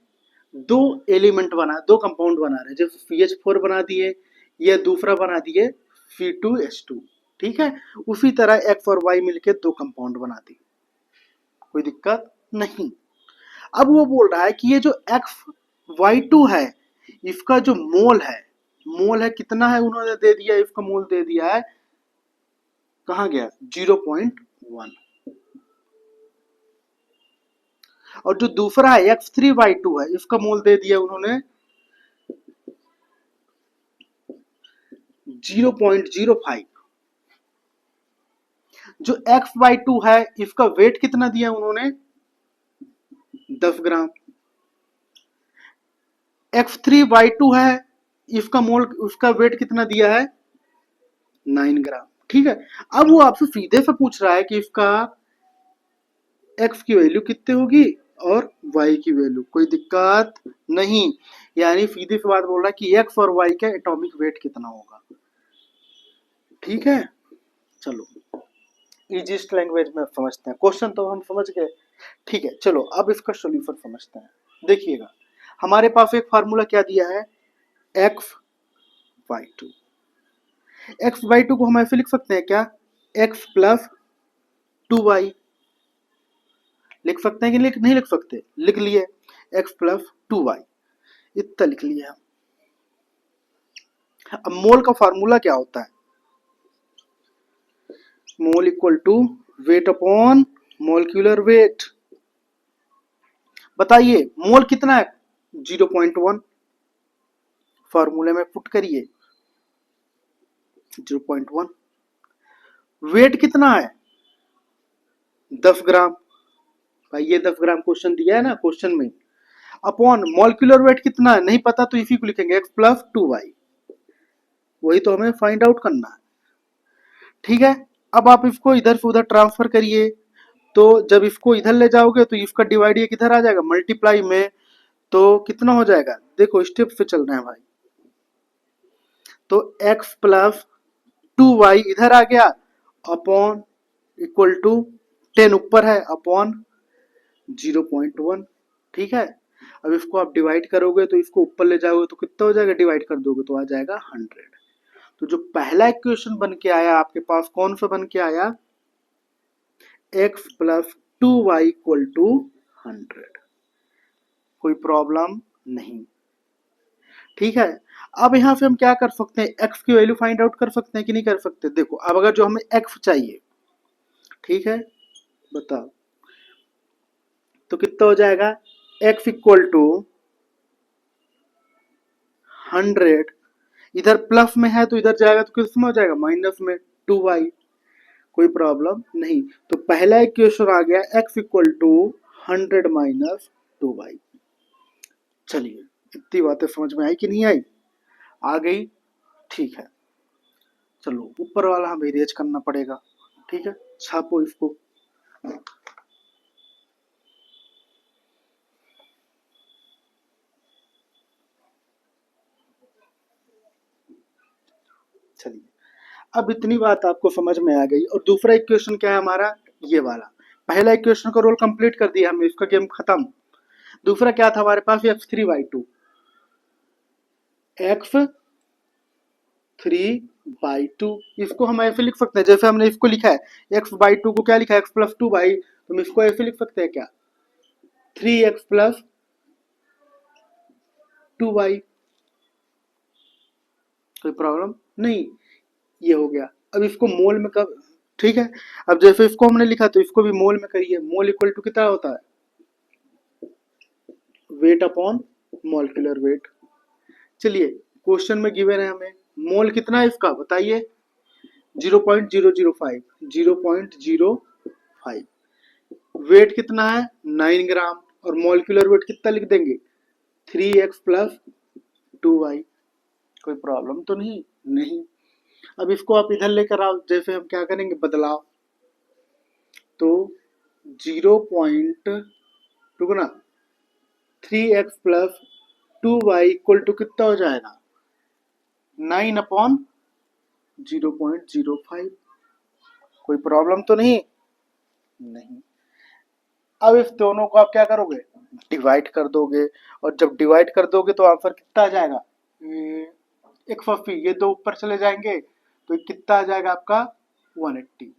दो एलिमेंट बना, दो कंपाउंड बना रहे हैं, जैसे CH4 बना दिए, ये दूसरा बना दिए C2H2। ठीक है, उसी तरह एक्स और वाई मिलके दो कंपाउंड बना दिए, कोई दिक्कत नहीं। अब वो बोल रहा है कि ये जो XY2 है इसका जो मोल है, मोल है कितना है, उन्होंने दे दिया, इसका मोल दे दिया है, कहाँ गया 0.1। और जो दूसरा है X3Y2 है इसका मोल दे दिया उन्होंने 0.05। जो XY2 है इसका वेट कितना दिया उन्होंने 10 ग्राम, X3Y2 है इसका मोल, उसका वेट कितना दिया है 9 ग्राम। ठीक है, अब वो आपसे सीधे से पूछ रहा है कि इसका x की वैल्यू कितनी होगी और y की वैल्यू, कोई दिक्कत नहीं। यानी सीधी सी बात बोल रहा है कि x और y का एटॉमिक वेट कितना होगा। ठीक है, चलो इजीस्ट लैंग्वेज में समझते हैं, क्वेश्चन तो हम समझ गए। ठीक है, चलो अब इसका सॉल्यूशन समझते हैं। देखिएगा हमारे पास एक फार्मूला क्या दिया है, x/2। x/2 को हम ऐसे लिख सकते हैं क्या, x प्लस 2y, लिख सकते हैं कि नहीं लिख सकते, लिख लिए x प्लस 2y, इतना लिख लिया हम। अब मोल का फार्मूला क्या होता है, mole equal to weight upon molecular weight. बताइए मोल कितना है 0.1, फॉर्मूले में पुट करिए 0.1। वेट कितना है 10 ग्राम, भाई ये 10 ग्राम क्वेश्चन दिया है ना क्वेश्चन में। अपॉन मॉलिक्यूलर वेट कितना है नहीं पता तो इसी को लिखेंगे x प्लस 2y, वही तो हमें फाइंड आउट करना है। ठीक है, अब आप इसको इधर से उधर ट्रांसफर करिए, तो जब इसको इधर ले जाओगे तो इसका डिवाइड ये किधर आ जाएगा मल्टीप्लाई में, तो कितना हो जाएगा देखो स्टेप से चल रहे हैं भाई। तो x प्लस 2y इधर आ गया अपॉन इक्वल टू 10 ऊपर है अपॉन 0.1। ठीक है, अब इसको आप डिवाइड करोगे तो इसको ऊपर ले जाओगे तो कितना हो जाएगा, डिवाइड कर दोगे तो आ जाएगा 100। तो जो पहला इक्वेशन बन के आया आपके पास कौन सा बन के आया, x plus 2y equal to 100, कोई प्रॉब्लम नहीं। ठीक है, अब यहां से हम क्या कर सकते हैं, x की वैल्यू फाइंड आउट कर सकते हैं कि नहीं कर सकते। देखो अब अगर जो हमें x चाहिए, ठीक है बताओ, तो कितना हो जाएगा x इक्वल टू 100, इधर प्लस में है तो इधर जाएगा तो किस में हो जाएगा माइनस में 2y, कोई प्रॉब्लम नहीं। तो पहला इक्वेशन आ गया x equal to 100 minus 2y। चलिए इतनी बातें समझ में आई कि नहीं आई, आ गई, ठीक है। चलो ऊपर वाला हमें इरेज करना पड़ेगा, ठीक है, छापो इसको। चलिए अब इतनी बात आपको समझ में आ गई। और दूसरा इक्वेशन क्या है हमारा, ये वाला। पहला इक्वेशन का रोल कंप्लीट कर दिया हमने, इसका गेम खत्म। दूसरा क्या था हमारे पास, x3/2, x3/2, इसको हम ऐसे लिख सकते हैं जैसे हमने इसको लिखा है x/2 को क्या लिखा है x प्लस 2y, तो हम इसको ऐसे लिख सकते हैं क्या 3x प्लस 2y, कोई प्रॉब्लम नहीं, ये हो गया। अब इसको मोल में कब, ठीक है, अब जैसे इसको हमने लिखा तो इसको भी मोल में करिए। मोल इक्वल टू कितना होता है, वेट अपॉन मॉलिक्यूलर वेट। चलिए क्वेश्चन में गिवन है हमें मोल कितना है इसका बताइए, 0.005, 0.05। वेट कितना है 9 ग्राम, और मॉलिक्यूलर वेट कितना लिख देंगे 3x प्लस 2y, कोई प्रॉब्लम तो नहीं, नहीं। अब इसको आप इधर लेकर आओ, जैसे हम क्या करेंगे बदलाव, तो 3x plus 2y equal to कितना हो जाएगा 9/0.05, कोई प्रॉब्लम तो नहीं, नहीं। अब इस दोनों को आप क्या करोगे डिवाइड कर दोगे, और जब डिवाइड कर दोगे तो आंसर कितना आ जाएगा 180, ये दो ऊपर चले जाएंगे तो कितना आ जाएगा आपका 180,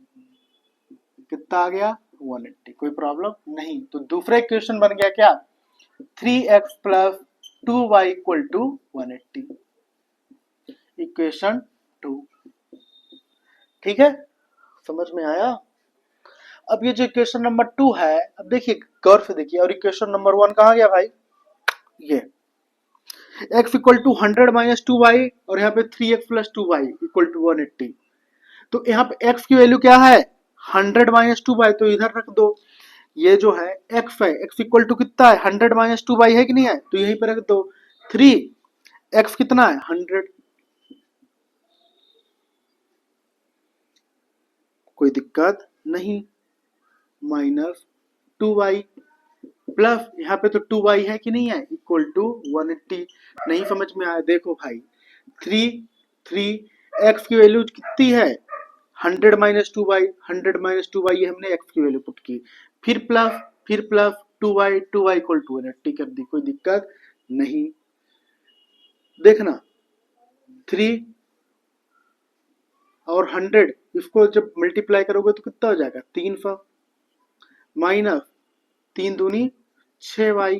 कितना आ गया 180, कोई प्रॉब्लम नहीं। तो दूसरा इक्वेशन बन गया क्या 3x plus 2y equal to 180, equation 2। ठीक है, समझ में आया। अब ये जो इक्वेशन नंबर 2 है, अब देखिए गौर से देखिए, और इक्वेशन नंबर 1 कहाँ गया भाई, ये x equal to 100 minus 2y, और यहाँ पे 3x plus 2y equal to 180। तो यहाँ पे x की वैल्यू क्या है 100 माइनस 2y, तो इधर रख दो। ये जो है x है, x इक्वल टू कितना है 100 माइनस 2y है कि नहीं है, तो यहीं पे रख दो। 3x कितना है 100, कोई दिक्कत नहीं, माइनस 2y प्लस यहाँ पे तो 2y है कि नहीं है इक्वल टू 180। नहीं समझ में आया, देखो भाई 3 x की वैल्यू कितनी है 100 माइनस 2y, 100 माइनस 2y ये हमने x की वैल्यू पुट की, फिर प्लस 2y इक्वल टू 180 कर दी, कोई दिक्कत नहीं। देखना 3 और 100 इसको जब मल्टीप्लाई करोगे तो कितना हो जाएगा 300, माइनस 3 दूनी 6y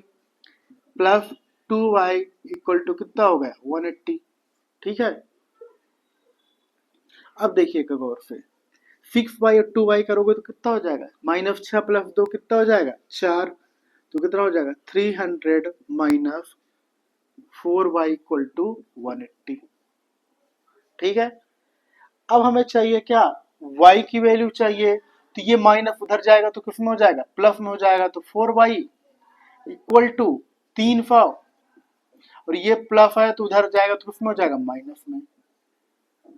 plus 2y equal to कितना हो गया 180। ठीक है, अब देखिएगा गौर से 6y और 2y करोगे तो कितना हो जाएगा माइनस 6 प्लस 2 कितना हो जाएगा 4, तो कितना हो जाएगा 300 माइनस 4y इक्वल टू 180। ठीक है, अब हमें चाहिए क्या, y की वैल्यू चाहिए, तो ये माइनस उधर जाएगा तो किस में हो जाएगा, प्लस में हो जाएगा, तो 4y इक्वल टू 300, और ये प्लस है तो उधर जाएगा तो किस में हो जाएगा, माइनस में।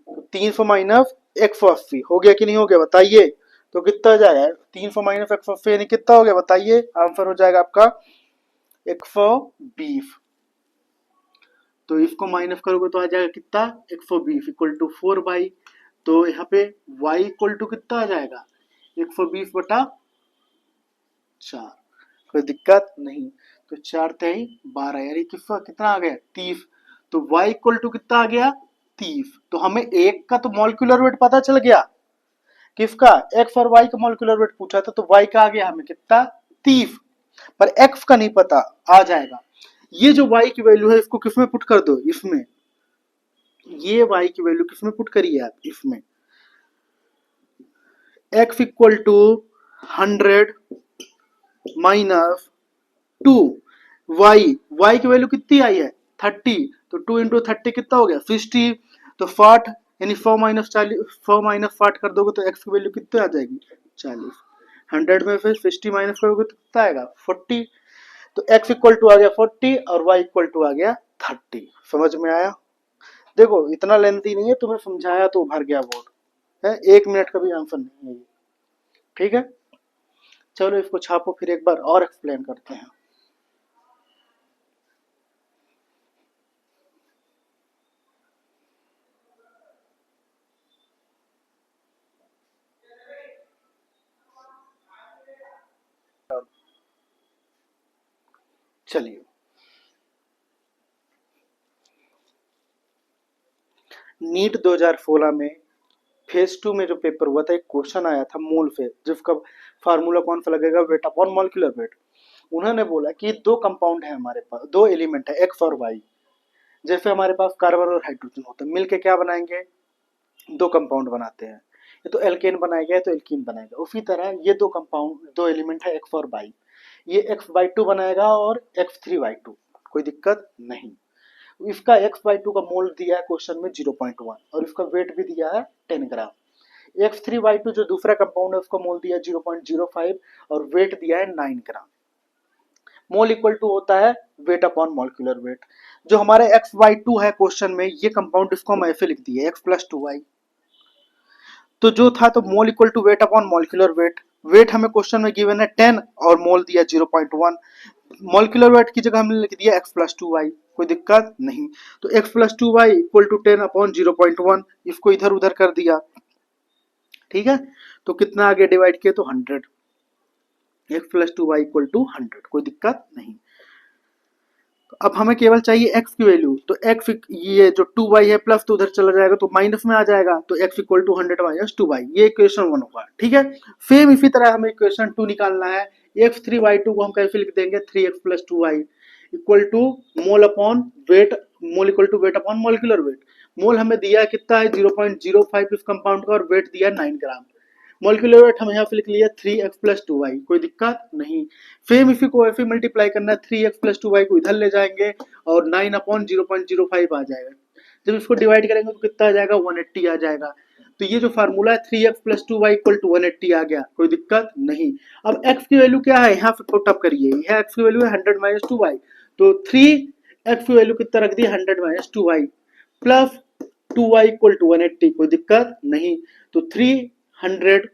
तो 300 माइनस 180 हो गया कि नहीं हो गया बताइए, तो कितना हो जाएगा, 300 माइनस 180 यानी कितना हो गया बताइए, आंसर हो जाएगा आपका 120। तो इसको माइनस करोगे तो आ जाएगा कितना, 120 इक्वल टू 4y। तो यहाँ पे y इक्वल टू कितना आ जाएगा, 120 बटा 4। कोई दिक्कत नहीं, तो 4 तेई 12 यानी कितना आ गया, 30। तो y इक्वल टू कितना आ गया, 30। तो हमें एक का तो मॉलिक्यूलर वेट पता चल गया, किसका, x और y का मॉलिक्यूलर वेट पूछा था, तो y का आ गया हमें कितना, 30, पर x का नहीं पता, आ जाएगा। ये जो y की वैल्यू है इसको किसमें पुट कर दो, इसमें, ये y की वैल्यू किसमें पुट करिए आप, इसमें, x equal to 100 minus 2, y की वैल्यू कितनी आई है, 30, तो 2 इंटू 30 कितना हो गया, 60, तो 60 यानी 100 माइनस 40, 100 माइनस 60 कर दोगे तो x की वैल्यू कितनी आ जाएगी, 40। 100 में फिर 60 माइनस करोगे तो कितना आएगा, 40। तो x इक्वल टू आ गया 40 और y इक्वल टू आ गया 30। समझ में आया, देखो इतना लेंथी नहीं है, तुम्हें समझाया तो भर गया बोर्ड है, 1 मिनट का भी आंसर नहीं है ये। ठीक है, चलो इसको छापो, फिर एक बार और एक्सप्लेन करते हैं। चलिए, नीट 2016 में फेज 2 में जो पेपर हुआ था, एक क्वेश्चन आया था मोल से, जिसका फार्मूला कौन सा लगेगा, वेट अपॉन मॉलिक्यूलर वेट। उन्होंने बोला कि दो कंपाउंड है हमारे पास, दो एलिमेंट है एक्स और वाई, जैसे हमारे पास कार्बन और हाइड्रोजन होता है, मिलके क्या बनाएंगे, दो कंपाउंड बनाते हैं, ये तो एल्केन बनाएगा तो एल्कीन बनाएगा। उसी तरह ये दो कंपाउंड, दो एलिमेंट है एक्स और वाई, ये एक्स बाई टू बनाएगा और एक्स थ्री बाई टू, कोई दिक्कत नहीं। इसका एक्स बाई टू का मोल दिया है क्वेश्चन में 0.1 और इसका वेट भी दिया है 10 ग्राम। एक्स थ्री बाई टू जो दूसरा कंपाउंड है उसका मोल दिया है 0.05 और वेट दिया है 9 ग्राम। मोल इक्वल टू होता है वेट अपॉन मॉलिक्यूलर वेट। जो हमारे एक्स बाई टू है क्वेश्चन में, ये कंपाउंड इसको हम ऐसे लिख दिए एक्स प्लस टू वाई। तो जो था तो mole equal to weight upon molecular weight, weight हमें क्वेश्चन में गिवन है 10 और मोल दिया 0.1, मॉलिक्यूलर वेट की जगह हमने लिख दिया एक्स प्लस टू वाई, कोई दिक्कत नहीं। तो x plus two y equal to 10 upon 0.1, इसको इधर उधर कर दिया। ठीक है, तो कितना आगे डिवाइड किया तो 100, x plus two y equal to 100, कोई दिक्कत नहीं। अब हमें केवल चाहिए x की वैल्यू, तो x, ये जो 2y है प्लस तो उधर चला जाएगा तो माइनस में आ जाएगा, तो x equal to 100 minus 2y, ये इक्वेशन 1 होगा। ठीक है, सेम इसी तरह हमें इक्वेशन 2 निकालना है। x3y2 को हम कैसे लिख देंगे, 3x plus 2y equal to mole upon weight, mole equal to weight upon molecular weight. Mole हमें दिया कितना है 0.05 इस कंपाउंड का और वेट दिया 9 ग्राम। मॉलिक्यूलर वेट हम यहाँ पे लिख लिया 3x प्लस 2y, कोई दिक्कत नहीं। सेम इसी को ऐसे मल्टीप्लाई करना है, 3x प्लस 2y को इधर ले जाएंगे और 9 अपॉन 0.05 आ जाएगा। जब इसको डिवाइड करेंगे तो कितना आ जाएगा, 180 आ जाएगा। तो ये जो फार्मूला है 3x plus 2y equal to 180 आ गया, कोई दिक्कत नहीं। अब x की वैल्यू क्या है, यहाँ पे पुट अप करिए, यह x की वैल्यू है 100 माइनस 2y, तो 3x की वैल्यू कितना रख दी, 100 minus 2y plus 2y equal to 180, कोई दिक्कत नहीं। तो 300,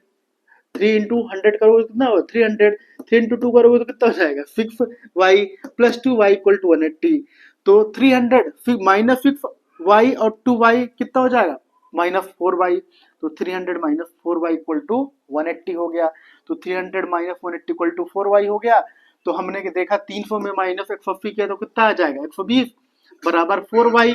3 इंटू 100 करोगे कितना होगा 300, 3 इंटू 2 करोगे तो कितना हो जाएगा 6y plus 2y equal to 180। तो 300 माइनस 6y और 2y कितना हो जाएगा, माइनस 4y, तो 300 माइनस 4y इक्वल टू 180 हो गया। तो 300 माइनस 180 इक्वल टू 4y हो गया। तो हमने देखा 300 में माइनस 180 किया तो कितना आ जाएगा 120 बराबर 4y।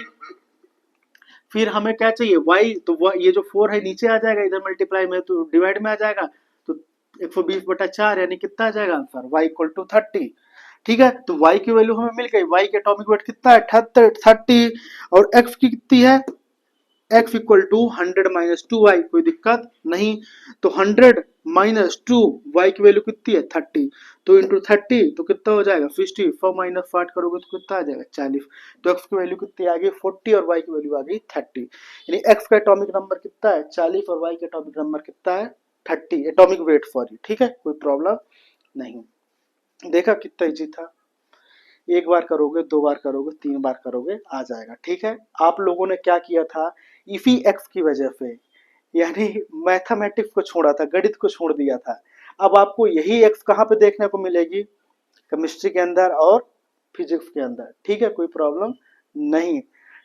फिर हमें क्या चाहिए y, तो ये जो 4 है नीचे आ जाएगा, इधर मल्टीप्लाई में तो डिवाइड में आ जाएगा, तो 120 बटा 4 यानी कितना आ जाएगा आंसर, y इक्वल टू 30। ठीक है, तो y की वैल्यू हमें मिल गई, y के एटॉमिक वेट कितना है 30 और x की कितनी है x इक्वल टू 100 - 2y, कोई दिक्कत नहीं। तो 100 - 2 y की वैल्यू कितनी है 30, तो इंटू 30 तो कितना हो जाएगा 50, 4 - 8 करोगे तो कितना आ जाएगा 40। तो x की वैल्यू कितनी आ गई 40 और y की वैल्यू आ गई 30। यानी x का एटॉमिक नंबर कितना है 40 और y का एटॉमिक नंबर कितना है 30, एटॉमिक वेट सॉरी, ठीक है, कोई प्रॉब्लम नहीं। देखा कितना इजी था, एक बार करोगे, दो बार करोगे, तीन बार करोगे, आ जाएगा, ठीक है। आप लोगों ने क्या किया था, इसी एक्स की वजह से, यानी मैथमेटिक्स को छोड़ा था, गणित को छोड़ दिया था। अब आपको यही एक्स कहाँ पे देखने को मिलेगी, केमिस्ट्री के अंदर और फिजिक्स के अंदर, ठीक है, कोई प्रॉब्लम नहीं,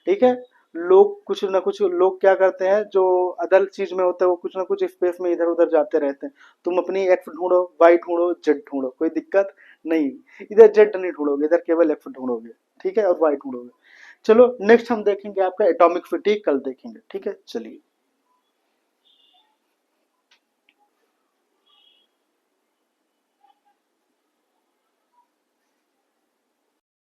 ठीक है। लोग कुछ ना कुछ लोग क्या करते हैं, जो अदर चीज में होता है वो कुछ ना कुछ स्पेस में इधर उधर जाते रहते हैं। तुम अपनी एक्स ढूंढो, वाई ढूंढो, जेड ढूंढो, कोई दिक्कत नहीं। इधर जेड नहीं ढूंढोगे, इधर केवल एक्स ढूंढोगे, ठीक है, और वाई ढूंढोगे। चलो नेक्स्ट हम देखेंगे आपका एटॉमिक फिटिक, कल देखेंगे, ठीक है, चलिए।